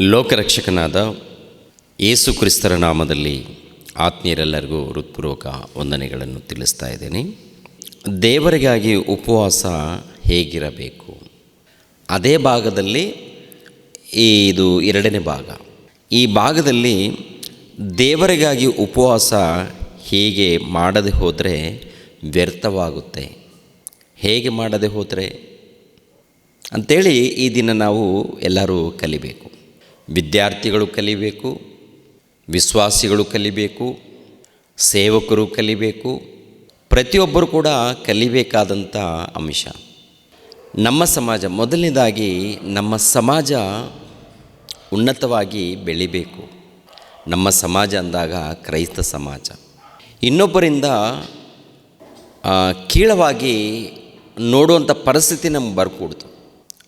ಲೋಕರಕ್ಷಕನಾದ ಯೇಸು ಕ್ರಿಸ್ತರ ನಾಮದಲ್ಲಿ ಆತ್ಮೀಯರೆಲ್ಲರಿಗೂ ಹೃತ್ಪೂರ್ವಕ ವಂದನೆಗಳನ್ನು ತಿಳಿಸ್ತಾ ಇದ್ದೇನೆ. ದೇವರಿಗಾಗಿ ಉಪವಾಸ ಹೇಗಿರಬೇಕು, ಅದೇ ಭಾಗದಲ್ಲಿ ಇದು ಎರಡನೇ ಭಾಗ. ಈ ಭಾಗದಲ್ಲಿ ದೇವರಿಗಾಗಿ ಉಪವಾಸ ಹೇಗೆ ಮಾಡದೆ ಹೋದರೆ ವ್ಯರ್ಥವಾಗುತ್ತೆ, ಹೇಗೆ ಮಾಡದೆ ಹೋದರೆ ಅಂಥೇಳಿ ಈ ದಿನ ನಾವು ಎಲ್ಲರೂ ಕಲಿಬೇಕು. ವಿದ್ಯಾರ್ಥಿಗಳು ಕಲಿಬೇಕು, ವಿಶ್ವಾಸಿಗಳು ಕಲಿಬೇಕು, ಸೇವಕರು ಕಲಿಬೇಕು, ಪ್ರತಿಯೊಬ್ಬರು ಕೂಡ ಕಲಿಬೇಕಾದಂಥ ಅಂಶ. ನಮ್ಮ ಸಮಾಜ, ಮೊದಲನೇದಾಗಿ ನಮ್ಮ ಸಮಾಜ ಉನ್ನತವಾಗಿ ಬೆಳಿಬೇಕು. ನಮ್ಮ ಸಮಾಜ ಅಂದಾಗ ಕ್ರೈಸ್ತ ಸಮಾಜ ಇನ್ನೊಬ್ಬರಿಂದ ಕೀಳವಾಗಿ ನೋಡುವಂಥ ಪರಿಸ್ಥಿತಿ ನಮ್ಗೆ ಬರ್ಕೂಡ್ದು.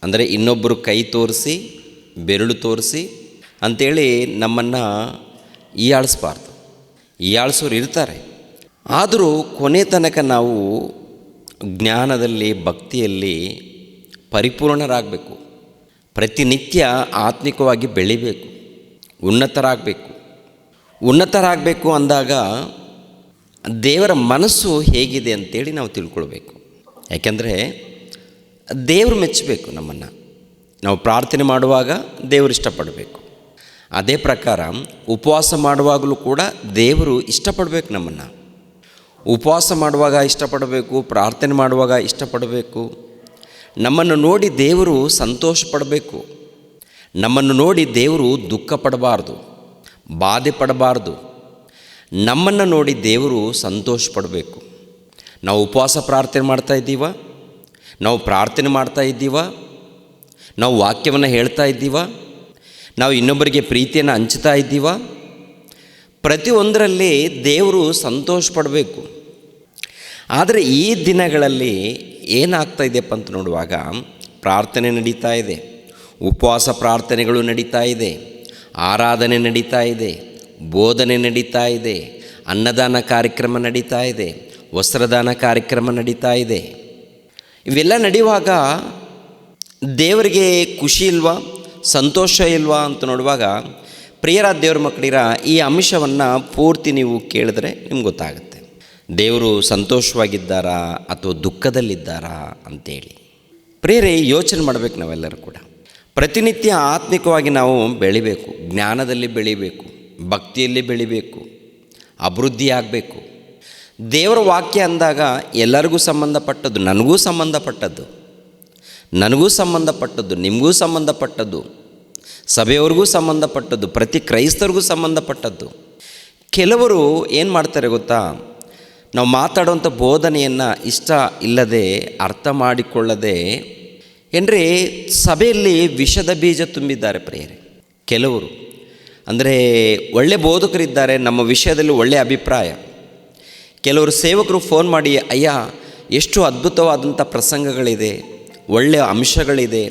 ಅಂದರೆ ಇನ್ನೊಬ್ಬರು ಕೈ ತೋರಿಸಿ ಬೆರಳು ತೋರಿಸಿ ಅಂಥೇಳಿ ನಮ್ಮನ್ನು ಹೀಯಾಳಿಸ್ಬಾರ್ದು. ಹೀಯಾಳಿಸೋರು ಇರ್ತಾರೆ, ಆದರೂ ಕೊನೆ ತನಕ ನಾವು ಜ್ಞಾನದಲ್ಲಿ ಭಕ್ತಿಯಲ್ಲಿ ಪರಿಪೂರ್ಣರಾಗಬೇಕು. ಪ್ರತಿನಿತ್ಯ ಆತ್ಮಿಕವಾಗಿ ಬೆಳಿಬೇಕು, ಉನ್ನತರಾಗಬೇಕು ಅಂದಾಗ ದೇವರ ಮನಸ್ಸು ಹೇಗಿದೆ ಅಂತೇಳಿ ನಾವು ತಿಳ್ಕೊಳ್ಬೇಕು. ಯಾಕೆಂದರೆ ದೇವರು ಮೆಚ್ಚಬೇಕು ನಮ್ಮನ್ನು. ನಾವು ಪ್ರಾರ್ಥನೆ ಮಾಡುವಾಗ ದೇವರು ಇಷ್ಟಪಡಬೇಕು. ಅದೇ ಪ್ರಕಾರ ಉಪವಾಸ ಮಾಡುವಾಗಲೂ ಕೂಡ ದೇವರು ಇಷ್ಟಪಡಬೇಕು ನಮ್ಮನ್ನು. ಉಪವಾಸ ಮಾಡುವಾಗ ಇಷ್ಟಪಡಬೇಕು, ಪ್ರಾರ್ಥನೆ ಮಾಡುವಾಗ ಇಷ್ಟಪಡಬೇಕು. ನಮ್ಮನ್ನು ನೋಡಿ ದೇವರು ಸಂತೋಷ ಪಡಬೇಕು. ನಮ್ಮನ್ನು ನೋಡಿ ದೇವರು ದುಃಖ ಪಡಬಾರ್ದು, ಬಾಧೆ ಪಡಬಾರ್ದು. ನಮ್ಮನ್ನು ನೋಡಿ ದೇವರು ಸಂತೋಷ ಪಡಬೇಕು. ನಾವು ಉಪವಾಸ ಪ್ರಾರ್ಥನೆ ಮಾಡ್ತಾಯಿದ್ದೀವ, ನಾವು ಪ್ರಾರ್ಥನೆ ಮಾಡ್ತಾ ಇದ್ದೀವ, ನಾವು ವಾಕ್ಯವನ್ನು ಹೇಳ್ತಾ ಇದ್ದೀವ, ನಾವು ಇನ್ನೊಬ್ಬರಿಗೆ ಪ್ರೀತಿಯನ್ನು ಹಂಚ್ತಾ ಇದ್ದೀವ. ಪ್ರತಿಯೊಂದರಲ್ಲಿ ದೇವರು ಸಂತೋಷ ಪಡಬೇಕು. ಆದರೆ ಈ ದಿನಗಳಲ್ಲಿ ಏನಾಗ್ತಾ ಇದೆಯಪ್ಪ ಅಂತ ನೋಡುವಾಗ, ಪ್ರಾರ್ಥನೆ ನಡೀತಾ ಇದೆ, ಉಪವಾಸ ಪ್ರಾರ್ಥನೆಗಳು ನಡೀತಾ ಇದೆ, ಆರಾಧನೆ ನಡೀತಾ ಇದೆ, ಬೋಧನೆ ನಡೀತಾ ಇದೆ, ಅನ್ನದಾನ ಕಾರ್ಯಕ್ರಮ ನಡೀತಾ ಇದೆ, ವಸ್ತ್ರದಾನ ಕಾರ್ಯಕ್ರಮ ನಡೀತಾ ಇದೆ. ಇವೆಲ್ಲ ನಡೆಯುವಾಗ ದೇವರಿಗೆ ಖುಷಿ ಇಲ್ವಾ, ಸಂತೋಷ ಇಲ್ವಾ ಅಂತ ನೋಡುವಾಗ, ಪ್ರಿಯರಾದ ದೇವ್ರ ಮಕ್ಕಳಿರ ಈ ಅಂಶವನ್ನು ಪೂರ್ತಿ ನೀವು ಕೇಳಿದ್ರೆ ನಿಮ್ಗೆ ಗೊತ್ತಾಗುತ್ತೆ. ದೇವರು ಸಂತೋಷವಾಗಿದ್ದಾರಾ ಅಥವಾ ದುಃಖದಲ್ಲಿದ್ದಾರಾ ಅಂತೇಳಿ. ಪ್ರಿಯರೇ, ಯೋಚನೆ ಮಾಡಬೇಕು ನಾವೆಲ್ಲರೂ ಕೂಡ. ಪ್ರತಿನಿತ್ಯ ಆತ್ಮಿಕವಾಗಿ ನಾವು ಬೆಳಿಬೇಕು, ಜ್ಞಾನದಲ್ಲಿ ಬೆಳಿಬೇಕು, ಭಕ್ತಿಯಲ್ಲಿ ಬೆಳಿಬೇಕು, ಅಭಿವೃದ್ಧಿ ಆಗಬೇಕು. ದೇವರ ವಾಕ್ಯ ಅಂದಾಗ ಎಲ್ಲರಿಗೂ ಸಂಬಂಧಪಟ್ಟದ್ದು, ನನಗೂ ಸಂಬಂಧಪಟ್ಟದ್ದು, ನಿಮಗೂ ಸಂಬಂಧಪಟ್ಟದ್ದು, ಸಭೆಯವ್ರಿಗೂ ಸಂಬಂಧಪಟ್ಟದ್ದು, ಪ್ರತಿ ಕ್ರೈಸ್ತರಿಗೂ ಸಂಬಂಧಪಟ್ಟದ್ದು. ಕೆಲವರು ಏನು ಮಾಡ್ತಾರೆ ಗೊತ್ತಾ, ನಾವು ಮಾತಾಡುವಂಥ ಬೋಧನೆಯನ್ನು ಇಷ್ಟ ಇಲ್ಲದೆ ಅರ್ಥ ಮಾಡಿಕೊಳ್ಳದೆ ಏನ್ರಿ ಸಭೆಯಲ್ಲಿ ವಿಷದ ಬೀಜ ತುಂಬಿದ್ದಾರೆ ಪ್ರಿಯರೇ. ಕೆಲವರು ಅಂದರೆ ಒಳ್ಳೆ ಬೋಧಕರಿದ್ದಾರೆ, ನಮ್ಮ ವಿಷಯದಲ್ಲಿ ಒಳ್ಳೆಯ ಅಭಿಪ್ರಾಯ. ಕೆಲವರು ಸೇವಕರು ಫೋನ್ ಮಾಡಿ, ಅಯ್ಯ ಎಷ್ಟು ಅದ್ಭುತವಾದಂಥ ಪ್ರಸಂಗಗಳಿದೆ, ಒಳ್ಳೆಯ ಅಂಶಗಳಿದೆ,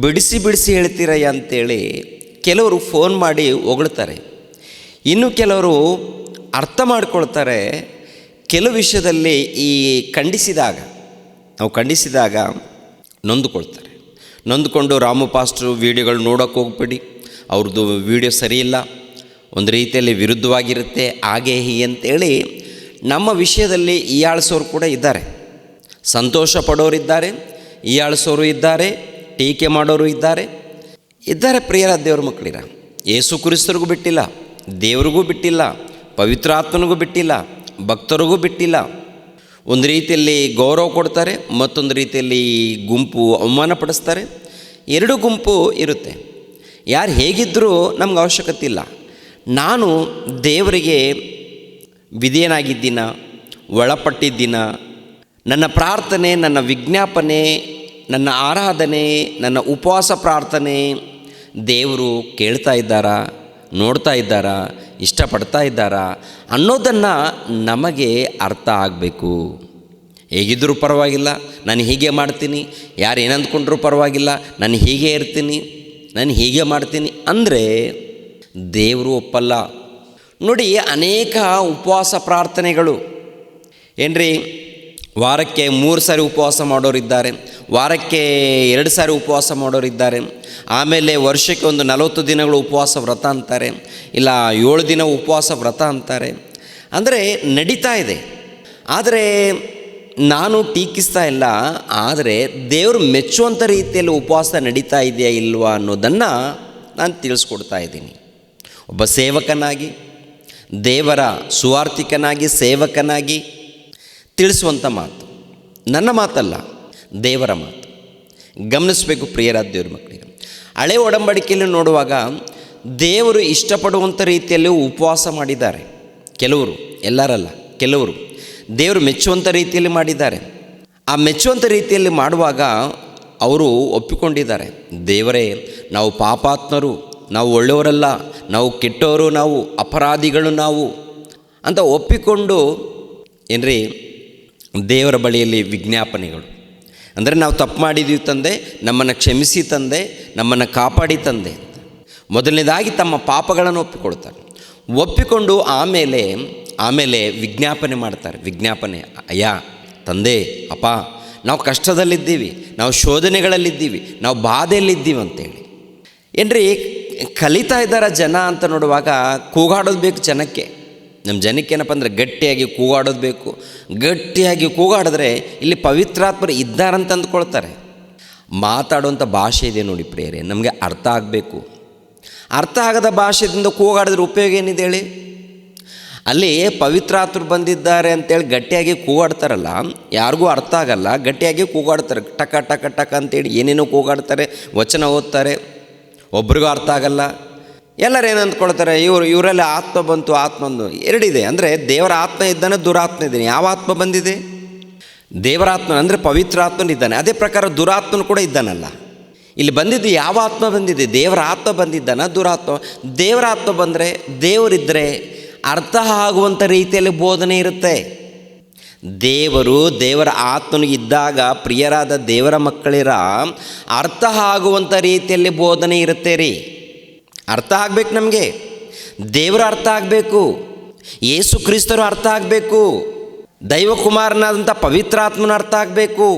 ಬಿಡಿಸಿ ಹೇಳ್ತೀರಯ್ಯ ಅಂತೇಳಿ ಕೆಲವರು ಫೋನ್ ಮಾಡಿ ಹೊಗಳ್ತಾರೆ. ಇನ್ನು ಕೆಲವರು ಅರ್ಥ ಮಾಡ್ಕೊಳ್ತಾರೆ. ಕೆಲವು ವಿಷಯದಲ್ಲಿ ನಾವು ಖಂಡಿಸಿದಾಗ ನೊಂದುಕೊಂಡು ರಾಮು ಪಾಸ್ಟ್ರು ವೀಡಿಯೋಗಳು ನೋಡೋಕ್ಕೆ ಹೋಗ್ಬಿಡಿ, ಅವ್ರದ್ದು ವೀಡಿಯೋ ಸರಿಯಿಲ್ಲ, ಒಂದು ರೀತಿಯಲ್ಲಿ ವಿರುದ್ಧವಾಗಿರುತ್ತೆ, ಹಾಗೆ ಹೀಗೆ ಅಂತೇಳಿ ನಮ್ಮ ವಿಷಯದಲ್ಲಿ ಹೀಯಾಳಿಸೋರು ಕೂಡ ಇದ್ದಾರೆ. ಸಂತೋಷ ಪಡೋರಿದ್ದಾರೆ, ಹೀಯಾಳಿಸೋರು ಇದ್ದಾರೆ, ಟೀಕೆ ಮಾಡೋರು ಇದ್ದಾರೆ. ಪ್ರಿಯರಾದ ದೇವ್ರ ಮಕ್ಕಳಿರ, ಯೇಸು ಕ್ರಿಸ್ತರಿಗೂ ಬಿಟ್ಟಿಲ್ಲ, ದೇವರಿಗೂ ಬಿಟ್ಟಿಲ್ಲ, ಪವಿತ್ರಾತ್ಮನಿಗೂ ಬಿಟ್ಟಿಲ್ಲ, ಭಕ್ತರಿಗೂ ಬಿಟ್ಟಿಲ್ಲ. ಒಂದು ರೀತಿಯಲ್ಲಿ ಗೌರವ ಕೊಡ್ತಾರೆ, ಮತ್ತೊಂದು ರೀತಿಯಲ್ಲಿ ಗುಂಪು ಅವಮಾನ ಪಡಿಸ್ತಾರೆ. ಎರಡೂ ಗುಂಪು ಇರುತ್ತೆ. ಯಾರು ಹೇಗಿದ್ದರೂ ನಮ್ಗೆ ಅವಶ್ಯಕತೆ ಇಲ್ಲ. ನಾನು ದೇವರಿಗೆ ವಿಧೇಯನಾಗಿದ್ದೀನ, ಒಳಪಟ್ಟಿದ್ದೀನ, ನನ್ನ ಪ್ರಾರ್ಥನೆ, ನನ್ನ ವಿಜ್ಞಾಪನೆ, ನನ್ನ ಆರಾಧನೆ, ನನ್ನ ಉಪವಾಸ ಪ್ರಾರ್ಥನೆ ದೇವರು ಕೇಳ್ತಾ ಇದ್ದಾರಾ, ನೋಡ್ತಾ ಇದ್ದಾರಾ, ಇಷ್ಟಪಡ್ತಾ ಇದ್ದಾರಾ ಅನ್ನೋದನ್ನು ನಮಗೆ ಅರ್ಥ ಆಗಬೇಕು. ಹೇಗಿದ್ದರೂ ಪರವಾಗಿಲ್ಲ, ನಾನು ಹೀಗೆ ಮಾಡ್ತೀನಿ, ಯಾರು ಏನಂದ್ಕೊಂಡ್ರೂ ಪರವಾಗಿಲ್ಲ, ನಾನು ಹೀಗೆ ಇರ್ತೀನಿ, ನಾನು ಹೀಗೆ ಮಾಡ್ತೀನಿ ಅಂದರೆ ದೇವರು ಒಪ್ಪಲ್ಲ. ನೋಡಿ, ಅನೇಕ ಉಪವಾಸ ಪ್ರಾರ್ಥನೆಗಳು ಏನ್ರಿ ವಾರಕ್ಕೆ 3 ಸಾರಿ ಉಪವಾಸ ಮಾಡೋರಿದ್ದಾರೆ, ವಾರಕ್ಕೆ 2 ಸಾರಿ ಉಪವಾಸ ಮಾಡೋರಿದ್ದಾರೆ. ಆಮೇಲೆ ವರ್ಷಕ್ಕೆ ಒಂದು 40 ದಿನಗಳು ಉಪವಾಸ ವ್ರತ ಅಂತಾರೆ, ಇಲ್ಲ 7 ದಿನ ಉಪವಾಸ ವ್ರತ ಅಂತಾರೆ. ಅಂದರೆ ನಡೀತಾ ಇದೆ. ಆದರೆ ನಾನು ಟೀಕಿಸ್ತಾ ಇಲ್ಲ, ಆದರೆ ದೇವರು ಮೆಚ್ಚುವಂಥ ರೀತಿಯಲ್ಲಿ ಉಪವಾಸ ನಡೀತಾ ಇದೆಯಾ ಇಲ್ವಾ ಅನ್ನೋದನ್ನು ನಾನು ತಿಳಿಸ್ಕೊಡ್ತಾ ಇದ್ದೀನಿ. ಒಬ್ಬ ಸೇವಕನಾಗಿ, ದೇವರ ಸುವಾರ್ತಿಕನಾಗಿ, ಸೇವಕನಾಗಿ ತಿಳಿಸುವಂಥ ಮಾತು ನನ್ನ ಮಾತಲ್ಲ, ದೇವರ ಮಾತು. ಗಮನಿಸಬೇಕು ಪ್ರಿಯರಾದ ದೇವ್ರ ಮಕ್ಕಳಿಗೆ. ಹಳೆ ಒಡಂಬಡಿಕೆಯಲ್ಲಿ ನೋಡುವಾಗ ದೇವರು ಇಷ್ಟಪಡುವಂಥ ರೀತಿಯಲ್ಲಿ ಉಪವಾಸ ಮಾಡಿದ್ದಾರೆ. ಕೆಲವರು, ಎಲ್ಲರಲ್ಲ, ಕೆಲವರು ದೇವರು ಮೆಚ್ಚುವಂಥ ರೀತಿಯಲ್ಲಿ ಮಾಡಿದ್ದಾರೆ. ಆ ಮೆಚ್ಚುವಂಥ ರೀತಿಯಲ್ಲಿ ಮಾಡುವಾಗ ಅವರು ಒಪ್ಪಿಕೊಂಡಿದ್ದಾರೆ, ದೇವರೇ ನಾವು ಪಾಪಾತ್ಮರು, ನಾವು ಒಳ್ಳೆಯವರಲ್ಲ, ನಾವು ಕೆಟ್ಟವರು, ನಾವು ಅಪರಾಧಿಗಳು ನಾವು ಅಂತ ಒಪ್ಪಿಕೊಂಡು ಏನ್ರಿ ದೇವರ ಬಳಿಯಲ್ಲಿ ವಿಜ್ಞಾಪನೆಗಳು. ಅಂದರೆ ನಾವು ತಪ್ಪು ಮಾಡಿದ್ದೀವಿ ತಂದೆ, ನಮ್ಮನ್ನು ಕ್ಷಮಿಸಿ ತಂದೆ, ನಮ್ಮನ್ನು ಕಾಪಾಡಿ ತಂದೆ. ಮೊದಲನೇದಾಗಿ ತಮ್ಮ ಪಾಪಗಳನ್ನು ಒಪ್ಪಿಕೊಳ್ತಾರೆ. ಒಪ್ಪಿಕೊಂಡು ಆಮೇಲೆ ವಿಜ್ಞಾಪನೆ ಮಾಡ್ತಾರೆ. ವಿಜ್ಞಾಪನೆ, ಅಯ್ಯ ತಂದೆ, ಅಪ್ಪ, ನಾವು ಕಷ್ಟದಲ್ಲಿದ್ದೀವಿ, ನಾವು ಶೋಧನೆಗಳಲ್ಲಿದ್ದೀವಿ, ನಾವು ಬಾಧೆಯಲ್ಲಿದ್ದೀವಿ ಅಂತೇಳಿ. ಏನ್ರಿ ಕಲಿತಾ ಇದ್ದಾರೆ ಜನ ಅಂತ ನೋಡುವಾಗ ಕೂಗಾಡೋದು ಬೇಕು ಜನಕ್ಕೆ. ನಮ್ಮ ಜನಕ್ಕೆ ಏನಪ್ಪ ಅಂದರೆ ಗಟ್ಟಿಯಾಗಿ ಕೂಗಾಡೋದು ಬೇಕು. ಗಟ್ಟಿಯಾಗಿ ಕೂಗಾಡಿದ್ರೆ ಇಲ್ಲಿ ಪವಿತ್ರಾತ್ಮರು ಇದ್ದಾರಂತ ಅಂದ್ಕೊಳ್ತಾರೆ. ಮಾತಾಡುವಂಥ ಭಾಷೆ ಇದೆ ನೋಡಿ ಪ್ರಿಯರೇ, ನಮಗೆ ಅರ್ಥ ಆಗಬೇಕು. ಅರ್ಥ ಆಗದ ಭಾಷೆಯಿಂದ ಕೂಗಾಡಿದ್ರೆ ಉಪಯೋಗ ಏನಿದೆ ಹೇಳಿ? ಅಲ್ಲಿ ಪವಿತ್ರಾತ್ಮರು ಬಂದಿದ್ದಾರೆ ಅಂತೇಳಿ ಗಟ್ಟಿಯಾಗಿ ಕೂಗಾಡ್ತಾರಲ್ಲ, ಯಾರಿಗೂ ಅರ್ಥ ಆಗಲ್ಲ, ಗಟ್ಟಿಯಾಗಿ ಕೂಗಾಡ್ತಾರೆ. ಟಕ ಟಕ ಟಕ ಅಂತೇಳಿ ಏನೇನೋ ಕೂಗಾಡ್ತಾರೆ, ವಚನ ಓದ್ತಾರೆ, ಒಬ್ರಿಗೂ ಅರ್ಥ ಆಗಲ್ಲ. ಎಲ್ಲರೂ ಏನು ಅಂದ್ಕೊಳ್ತಾರೆ, ಇವರಲ್ಲಿ ಆತ್ಮ ಬಂತು, ಆತ್ಮ ಬಂದು ಎರಡಿದೆ. ಅಂದರೆ ದೇವರ ಆತ್ಮ ಇದ್ದಾನೆ, ದುರಾತ್ಮ ಇದ್ದಾನೆ. ಯಾವ ಆತ್ಮ ಬಂದಿದೆ? ದೇವರ ಆತ್ಮ ಅಂದರೆ ಪವಿತ್ರ ಆತ್ಮನಿದ್ದಾನೆ. ಅದೇ ಪ್ರಕಾರ ದುರಾತ್ಮನು ಕೂಡ ಇದ್ದಾನಲ್ಲ. ಇಲ್ಲಿ ಬಂದಿದ್ದು ಯಾವ ಆತ್ಮ ಬಂದಿದೆ? ದೇವರ ಆತ್ಮ ಬಂದಿದ್ದಾನ, ದುರಾತ್ಮ? ದೇವರ ಆತ್ಮ ಬಂದರೆ, ದೇವರಿದ್ದರೆ ಅರ್ಥ ಆಗುವಂಥ ರೀತಿಯಲ್ಲಿ ಬೋಧನೆ ಇರುತ್ತೆ. ದೇವರ ಆತ್ಮನಿಗಿದ್ದಾಗ ಪ್ರಿಯರಾದ ದೇವರ ಮಕ್ಕಳಿರ ಅರ್ಥ ಆಗುವಂಥ ರೀತಿಯಲ್ಲಿ ಬೋಧನೆ ಇರುತ್ತೆ ರೀ. ಅರ್ಥ ಆಗಬೇಕು, ನಮಗೆ ದೇವರ ಅರ್ಥ ಆಗಬೇಕು, ಯೇಸು ಕ್ರಿಸ್ತರು ಅರ್ಥ ಆಗಬೇಕು, ದೈವಕುಮಾರನಾದಂಥ ಪವಿತ್ರಾತ್ಮನ ಅರ್ಥ ಆಗಬೇಕು,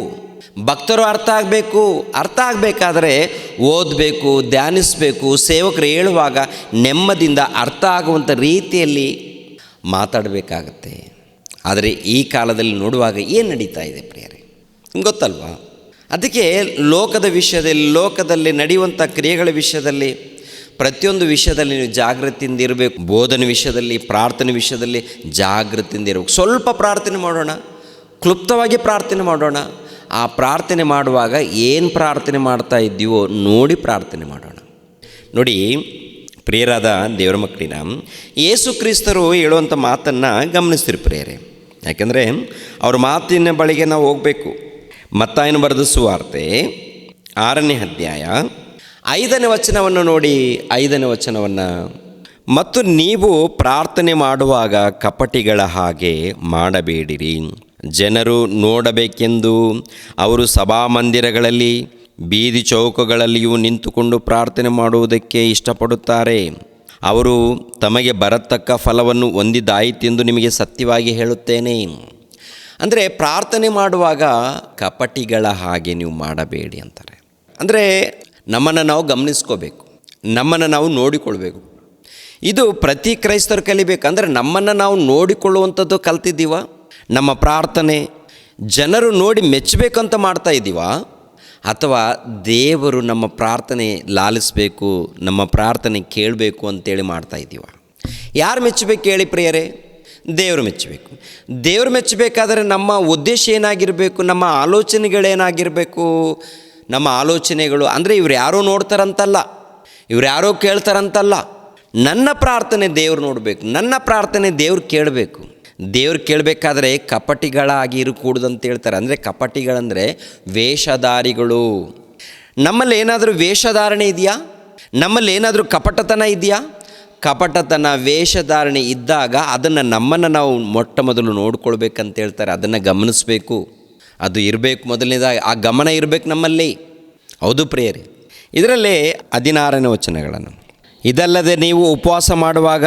ಭಕ್ತರು ಅರ್ಥ ಆಗಬೇಕು. ಅರ್ಥ ಆಗಬೇಕಾದ್ರೆ ಓದಬೇಕು, ಧ್ಯಾನಿಸಬೇಕು. ಸೇವಕರು ಹೇಳುವಾಗ ನೆಮ್ಮದಿಯಿಂದ ಅರ್ಥ ಆಗುವಂಥ ರೀತಿಯಲ್ಲಿ ಮಾತಾಡಬೇಕಾಗತ್ತೆ. ಆದರೆ ಈ ಕಾಲದಲ್ಲಿ ನೋಡುವಾಗ ಏನು ನಡೀತಾ ಇದೆ ಪ್ರಿಯರೇ, ಗೊತ್ತಲ್ವಾ? ಅದಕ್ಕೆ ಲೋಕದಲ್ಲಿ ನಡೆಯುವಂಥ ಕ್ರಿಯೆಗಳ ವಿಷಯದಲ್ಲಿ, ಪ್ರತಿಯೊಂದು ವಿಷಯದಲ್ಲಿ ನೀವು ಜಾಗೃತಿಯಿಂದ ಇರಬೇಕು. ಬೋಧನೆ ವಿಷಯದಲ್ಲಿ, ಪ್ರಾರ್ಥನೆ ವಿಷಯದಲ್ಲಿ ಜಾಗೃತಿಯಿಂದ ಇರಬೇಕು. ಸ್ವಲ್ಪ ಪ್ರಾರ್ಥನೆ ಮಾಡೋಣ, ಕ್ಲುಪ್ತವಾಗಿ ಪ್ರಾರ್ಥನೆ ಮಾಡೋಣ. ಆ ಪ್ರಾರ್ಥನೆ ಮಾಡುವಾಗ ಏನು ಪ್ರಾರ್ಥನೆ ಮಾಡ್ತಾ ಇದ್ದೀವೋ ನೋಡಿ ಪ್ರಾರ್ಥನೆ ಮಾಡೋಣ. ನೋಡಿ ಪ್ರಿಯರಾದ ದೇವರ ಮಕ್ಕಳಿನ, ಯೇಸು ಕ್ರಿಸ್ತರು ಹೇಳುವಂಥ ಮಾತನ್ನು ಗಮನಿಸ್ತೀರಿ ಪ್ರಿಯರೇ. ಯಾಕೆಂದರೆ ಅವ್ರ ಮಾತಿನ ಬಳಿಗೆ ನಾವು ಹೋಗಬೇಕು. ಮತ್ತಾಯನ ಬರೆದ ಸುವಾರ್ತೆ 6ನೇ ಅಧ್ಯಾಯ 5ನೇ ವಚನವನ್ನು ನೋಡಿ. 5ನೇ ವಚನವನ್ನು, ಮತ್ತು ನೀವು ಪ್ರಾರ್ಥನೆ ಮಾಡುವಾಗ ಕಪಟಿಗಳ ಹಾಗೆ ಮಾಡಬೇಡಿರಿ, ಜನರು ನೋಡಬೇಕೆಂದು ಅವರು ಸಭಾಮಂದಿರಗಳಲ್ಲಿ ಬೀದಿ ಚೌಕಗಳಲ್ಲಿಯೂ ನಿಂತುಕೊಂಡು ಪ್ರಾರ್ಥನೆ ಮಾಡುವುದಕ್ಕೆ ಇಷ್ಟಪಡುತ್ತಾರೆ. ಅವರು ತಮಗೆ ಬರತಕ್ಕ ಫಲವನ್ನು ಹೊಂದಿದ್ದಾಯಿತೆಂದು ನಿಮಗೆ ಸತ್ಯವಾಗಿ ಹೇಳುತ್ತೇನೆ. ಅಂದರೆ ಪ್ರಾರ್ಥನೆ ಮಾಡುವಾಗ ಕಪಟಿಗಳ ಹಾಗೆ ನೀವು ಮಾಡಬೇಡಿ ಅಂತಾರೆ. ಅಂದರೆ ನಮ್ಮನ್ನು ನಾವು ಗಮನಿಸ್ಕೋಬೇಕು, ನಮ್ಮನ್ನು ನಾವು ನೋಡಿಕೊಳ್ಬೇಕು. ಇದು ಪ್ರತಿ ಕ್ರೈಸ್ತರು ಕಲಿಬೇಕು. ಅಂದರೆ ನಮ್ಮನ್ನು ನಾವು ನೋಡಿಕೊಳ್ಳುವಂಥದ್ದು ಕಲ್ತಿದ್ದೀವ? ನಮ್ಮ ಪ್ರಾರ್ಥನೆ ಜನರು ನೋಡಿ ಮೆಚ್ಚಬೇಕಂತ ಮಾಡ್ತಾ ಇದ್ದೀವ? ಅಥವಾ ದೇವರು ನಮ್ಮ ಪ್ರಾರ್ಥನೆ ಲಾಲಿಸಬೇಕು, ನಮ್ಮ ಪ್ರಾರ್ಥನೆ ಕೇಳಬೇಕು ಅಂತೇಳಿ ಮಾಡ್ತಾ ಇದ್ದೀವ? ಯಾರು ಮೆಚ್ಚಬೇಕು ಹೇಳಿ ಪ್ರಿಯರೇ? ದೇವರು ಮೆಚ್ಚಬೇಕು. ದೇವರು ಮೆಚ್ಚಬೇಕಾದರೆ ನಮ್ಮ ಉದ್ದೇಶ ಏನಾಗಿರಬೇಕು? ನಮ್ಮ ಆಲೋಚನೆಗಳೇನಾಗಿರಬೇಕು? ನಮ್ಮ ಆಲೋಚನೆಗಳು ಅಂದರೆ ಇವ್ರು ಯಾರೋ ನೋಡ್ತಾರಂತಲ್ಲ, ಇವ್ರು ಯಾರೋ ಕೇಳ್ತಾರಂತಲ್ಲ. ನನ್ನ ಪ್ರಾರ್ಥನೆ ದೇವ್ರು ನೋಡಬೇಕು, ನನ್ನ ಪ್ರಾರ್ಥನೆ ದೇವ್ರು ಕೇಳಬೇಕು. ದೇವ್ರು ಕೇಳಬೇಕಾದ್ರೆ ಕಪಟಿಗಳಾಗಿ ಇರಕೂಡ್ದು ಹೇಳ್ತಾರೆ. ಅಂದರೆ ಕಪಟಿಗಳಂದರೆ ವೇಷಧಾರಿಗಳು. ನಮ್ಮಲ್ಲಿ ಏನಾದರೂ ವೇಷಧಾರಣೆ ಇದೆಯಾ? ನಮ್ಮಲ್ಲಿ ಏನಾದರೂ ಕಪಟತನ ಇದೆಯಾ? ಕಪಟತನ, ವೇಷಧಾರಣೆ ಇದ್ದಾಗ ಅದನ್ನು ನಮ್ಮನ್ನು ನಾವು ಮೊಟ್ಟ ಮೊದಲು ನೋಡ್ಕೊಳ್ಬೇಕಂತ ಹೇಳ್ತಾರೆ. ಅದನ್ನು ಗಮನಿಸಬೇಕು, ಅದು ಇರಬೇಕು. ಮೊದಲನೇದಾಗಿ ಆ ಗಮನ ಇರಬೇಕು ನಮ್ಮಲ್ಲಿ. ಹೌದು ಪ್ರಿಯರೇ. ಇದರಲ್ಲೇ 16ನೇ ವಚನಗಳನ್ನು, ಇದಲ್ಲದೆ ನೀವು ಉಪವಾಸ ಮಾಡುವಾಗ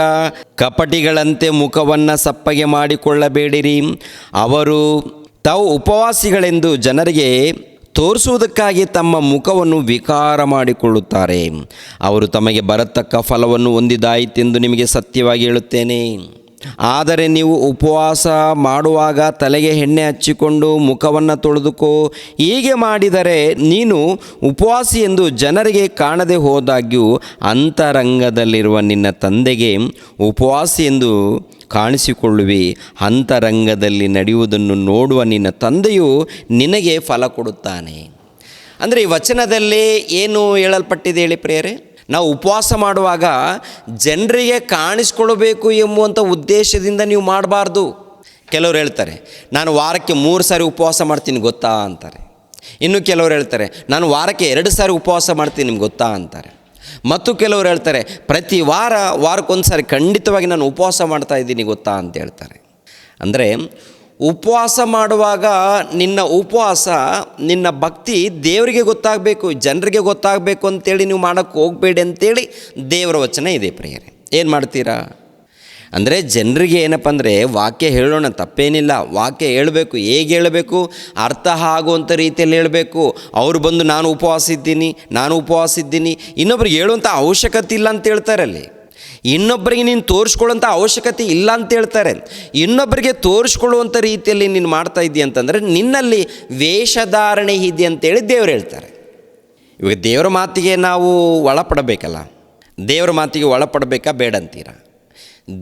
ಕಪಟಿಗಳಂತೆ ಮುಖವನ್ನು ಸಪ್ಪಗೆ ಮಾಡಿಕೊಳ್ಳಬೇಡಿರಿ. ಅವರು ತಾವು ಉಪವಾಸಿಗಳೆಂದು ಜನರಿಗೆ ತೋರಿಸುವುದಕ್ಕಾಗಿ ತಮ್ಮ ಮುಖವನ್ನು ವಿಕಾರ ಮಾಡಿಕೊಳ್ಳುತ್ತಾರೆ. ಅವರು ತಮಗೆ ಬರತಕ್ಕ ಫಲವನ್ನು ಹೊಂದಿದಾಯಿತೆಂದು ನಿಮಗೆ ಸತ್ಯವಾಗಿ ಹೇಳುತ್ತೇನೆ. ಆದರೆ ನೀವು ಉಪವಾಸ ಮಾಡುವಾಗ ತಲೆಗೆ ಎಣ್ಣೆ ಹಚ್ಚಿಕೊಂಡು ಮುಖವನ್ನು ತೊಳೆದುಕೋ. ಹೀಗೆ ಮಾಡಿದರೆ ನೀನು ಉಪವಾಸಿ ಎಂದು ಜನರಿಗೆ ಕಾಣದೆ ಹೋದಾಗ್ಯೂ ಅಂತರಂಗದಲ್ಲಿರುವ ನಿನ್ನ ತಂದೆಗೆ ಉಪವಾಸಿ ಎಂದು ಕಾಣಿಸಿಕೊಳ್ಳುವಿ. ಅಂತರಂಗದಲ್ಲಿ ನಡೆಯುವುದನ್ನು ನೋಡುವ ನಿನ್ನ ತಂದೆಯು ನಿನಗೆ ಫಲ ಕೊಡುತ್ತಾನೆ. ಅಂದರೆ ಈ ವಚನದಲ್ಲಿ ಏನು ಹೇಳಲ್ಪಟ್ಟಿದೆ ಹೇಳಿ ಪ್ರಿಯರೇ? ನಾವು ಉಪವಾಸ ಮಾಡುವಾಗ ಜನರಿಗೆ ಕಾಣಿಸ್ಕೊಳ್ಬೇಕು ಎಂಬುವಂಥ ಉದ್ದೇಶದಿಂದ ನೀವು ಮಾಡಬಾರ್ದು. ಕೆಲವರು ಹೇಳ್ತಾರೆ, ನಾನು ವಾರಕ್ಕೆ 3 ಸಾರಿ ಉಪವಾಸ ಮಾಡ್ತೀನಿ ಗೊತ್ತಾ ಅಂತಾರೆ. ಇನ್ನು ಕೆಲವರು ಹೇಳ್ತಾರೆ, ನಾನು ವಾರಕ್ಕೆ 2 ಸಾರಿ ಉಪವಾಸ ಮಾಡ್ತೀನಿ ನಿಮ್ಗೆ ಗೊತ್ತಾ ಅಂತಾರೆ. ಮತ್ತು ಕೆಲವರು ಹೇಳ್ತಾರೆ, ಪ್ರತಿ ವಾರಕ್ಕೊಂದು ಸಾರಿ ಖಂಡಿತವಾಗಿ ನಾನು ಉಪವಾಸ ಮಾಡ್ತಾಯಿದ್ದೀನಿ ಗೊತ್ತಾ ಅಂತ ಹೇಳ್ತಾರೆ. ಅಂದರೆ ಉಪವಾಸ ಮಾಡುವಾಗ ನಿನ್ನ ಉಪವಾಸ, ನಿನ್ನ ಭಕ್ತಿ ದೇವರಿಗೆ ಗೊತ್ತಾಗಬೇಕು, ಜನರಿಗೆ ಗೊತ್ತಾಗಬೇಕು ಅಂತೇಳಿ ನೀವು ಮಾಡೋಕ್ಕೆ ಹೋಗಬೇಡಿ ಅಂತೇಳಿ ದೇವರ ವಚನ ಇದೆ ಪ್ರಿಯರೇ. ಏನು ಮಾಡ್ತೀರಾ ಅಂದರೆ ಜನರಿಗೆ ಏನಪ್ಪ ಅಂದರೆ ವಾಕ್ಯ ಹೇಳೋಣ, ತಪ್ಪೇನಿಲ್ಲ. ವಾಕ್ಯ ಹೇಳಬೇಕು, ಹೇಗೆ ಹೇಳಬೇಕು? ಅರ್ಥ ಆಗುವಂಥ ರೀತಿಯಲ್ಲಿ ಹೇಳಬೇಕು. ಅವರು ಬಂದು ನಾನು ಉಪವಾಸ ಇದ್ದೀನಿ ಇನ್ನೊಬ್ರಿಗೆ ಹೇಳುವಂಥ ಅವಶ್ಯಕತೆ ಇಲ್ಲ ಅಂತ ಹೇಳ್ತಾರೆ. ಅಲ್ಲಿ ಇನ್ನೊಬ್ಬರಿಗೆ ನೀನು ತೋರಿಸ್ಕೊಳ್ಳೋಂಥ ಅವಶ್ಯಕತೆ ಇಲ್ಲ ಅಂತ ಹೇಳ್ತಾರೆ. ಇನ್ನೊಬ್ಬರಿಗೆ ತೋರಿಸ್ಕೊಳ್ಳುವಂಥ ರೀತಿಯಲ್ಲಿ ನೀನು ಮಾಡ್ತಾ ಇದ್ದೀಯ ಅಂತಂದರೆ ನಿನ್ನಲ್ಲಿ ವೇಷಧಾರಣೆ ಇದೆ ಅಂತೇಳಿ ದೇವರು ಹೇಳ್ತಾರೆ. ಇವಾಗ ದೇವರ ಮಾತಿಗೆ ನಾವು ಒಳಪಡಬೇಕಲ್ಲ, ದೇವರ ಮಾತಿಗೆ ಒಳಪಡಬೇಕಾ ಬೇಡ ಅಂತೀರ?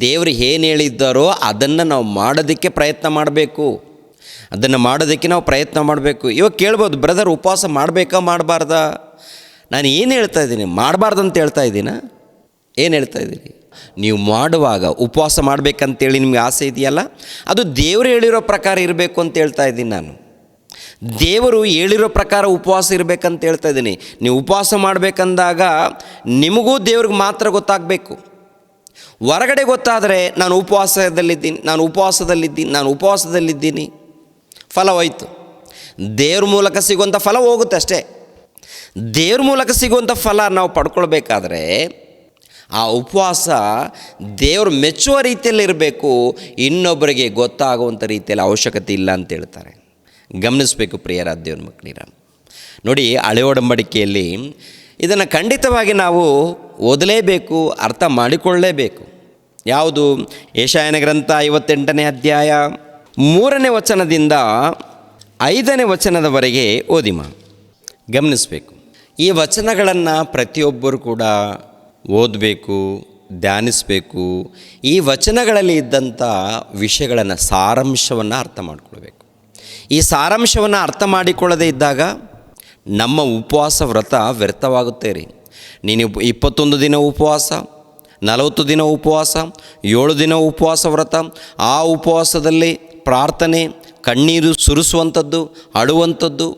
ದೇವರು ಏನು ಹೇಳಿದ್ದಾರೋ ಅದನ್ನು ನಾವು ಮಾಡೋದಕ್ಕೆ ಪ್ರಯತ್ನ ಮಾಡಬೇಕು. ಇವಾಗ ಕೇಳ್ಬೋದು, ಬ್ರದರ್ ಉಪವಾಸ ಮಾಡಬೇಕಾ ಮಾಡಬಾರ್ದಾ? ನಾನು ಏನು ಹೇಳ್ತಾ ಇದ್ದೀನಿ? ಮಾಡಬಾರ್ದು ಅಂತ ಹೇಳ್ತಾ ಇದ್ದೀನ? ಏನು ಹೇಳ್ತಾ ಇದ್ದೀನಿ? ನೀವು ಮಾಡುವಾಗ ಉಪವಾಸ ಮಾಡಬೇಕಂತೇಳಿ ನಿಮಗೆ ಆಸೆ ಇದೆಯಲ್ಲ, ಅದು ದೇವರು ಹೇಳಿರೋ ಪ್ರಕಾರ ಇರಬೇಕು ಅಂತ ಹೇಳ್ತಾ ಇದ್ದೀನಿ ನಾನು. ದೇವರು ಹೇಳಿರೋ ಪ್ರಕಾರ ಉಪವಾಸ ಇರಬೇಕಂತ ಹೇಳ್ತಾ ಇದ್ದೀನಿ. ನೀವು ಉಪವಾಸ ಮಾಡಬೇಕಂದಾಗ ನಿಮಗೂ ದೇವ್ರಿಗೆ ಮಾತ್ರ ಗೊತ್ತಾಗಬೇಕು. ಹೊರಗಡೆ ಗೊತ್ತಾದರೆ ನಾನು ಉಪವಾಸದಲ್ಲಿದ್ದೀನಿ, ಫಲ ಹೋಯ್ತು. ದೇವ್ರ ಮೂಲಕ ಸಿಗುವಂಥ ಫಲ ಹೋಗುತ್ತೆ ಅಷ್ಟೇ. ದೇವ್ರ ಮೂಲಕ ಸಿಗುವಂಥ ಫಲ ನಾವು ಪಡ್ಕೊಳ್ಬೇಕಾದ್ರೆ ಆ ಉಪವಾಸ ದೇವರು ಮೆಚ್ಚುವ ರೀತಿಯಲ್ಲಿ ಇರಬೇಕು, ಇನ್ನೊಬ್ಬರಿಗೆ ಗೊತ್ತಾಗುವಂಥ ರೀತಿಯಲ್ಲಿ ಅವಶ್ಯಕತೆ ಇಲ್ಲ ಅಂತ ಹೇಳ್ತಾರೆ. ಗಮನಿಸಬೇಕು ಪ್ರಿಯರ ದೇವ್ರ ಮಕ್ಕಳಿರ. ನೋಡಿ, ಹಳೆ ಒಡಂಬಡಿಕೆಯಲ್ಲಿ ಇದನ್ನು ಖಂಡಿತವಾಗಿ ನಾವು ಓದಲೇಬೇಕು, ಅರ್ಥ ಮಾಡಿಕೊಳ್ಳಲೇಬೇಕು. ಯಾವುದು? ಯೆಶಾಯನ ಗ್ರಂಥ 58ನೇ ಅಧ್ಯಾಯ 3ನೇ ವಚನದಿಂದ 5ನೇ ವಚನದವರೆಗೆ ಓದಿಮ. ಗಮನಿಸಬೇಕು. ಈ ವಚನಗಳನ್ನು ಪ್ರತಿಯೊಬ್ಬರು ಕೂಡ ಓದಬೇಕು, ಧ್ಯಾನಿಸಬೇಕು. ಈ ವಚನಗಳಲ್ಲಿ ಇದ್ದಂಥ ವಿಷಯಗಳನ್ನು, ಸಾರಾಂಶವನ್ನು ಅರ್ಥ ಮಾಡಿಕೊಳ್ಬೇಕು. ಈ ಸಾರಾಂಶವನ್ನು ಅರ್ಥ ಮಾಡಿಕೊಳ್ಳದೇ ಇದ್ದಾಗ ನಮ್ಮ ಉಪವಾಸ ವ್ರತ ವ್ಯರ್ಥವಾಗುತ್ತೆ ರೀ. ನೀನು 21 ದಿನ ಉಪವಾಸ, 40 ದಿನ ಉಪವಾಸ, 7 ದಿನ ಉಪವಾಸ ವ್ರತ, ಆ ಉಪವಾಸದಲ್ಲಿ ಪ್ರಾರ್ಥನೆ, ಕಣ್ಣೀರು ಸುರಿಸುವಂಥದ್ದು, ಅಳುವಂಥದ್ದು.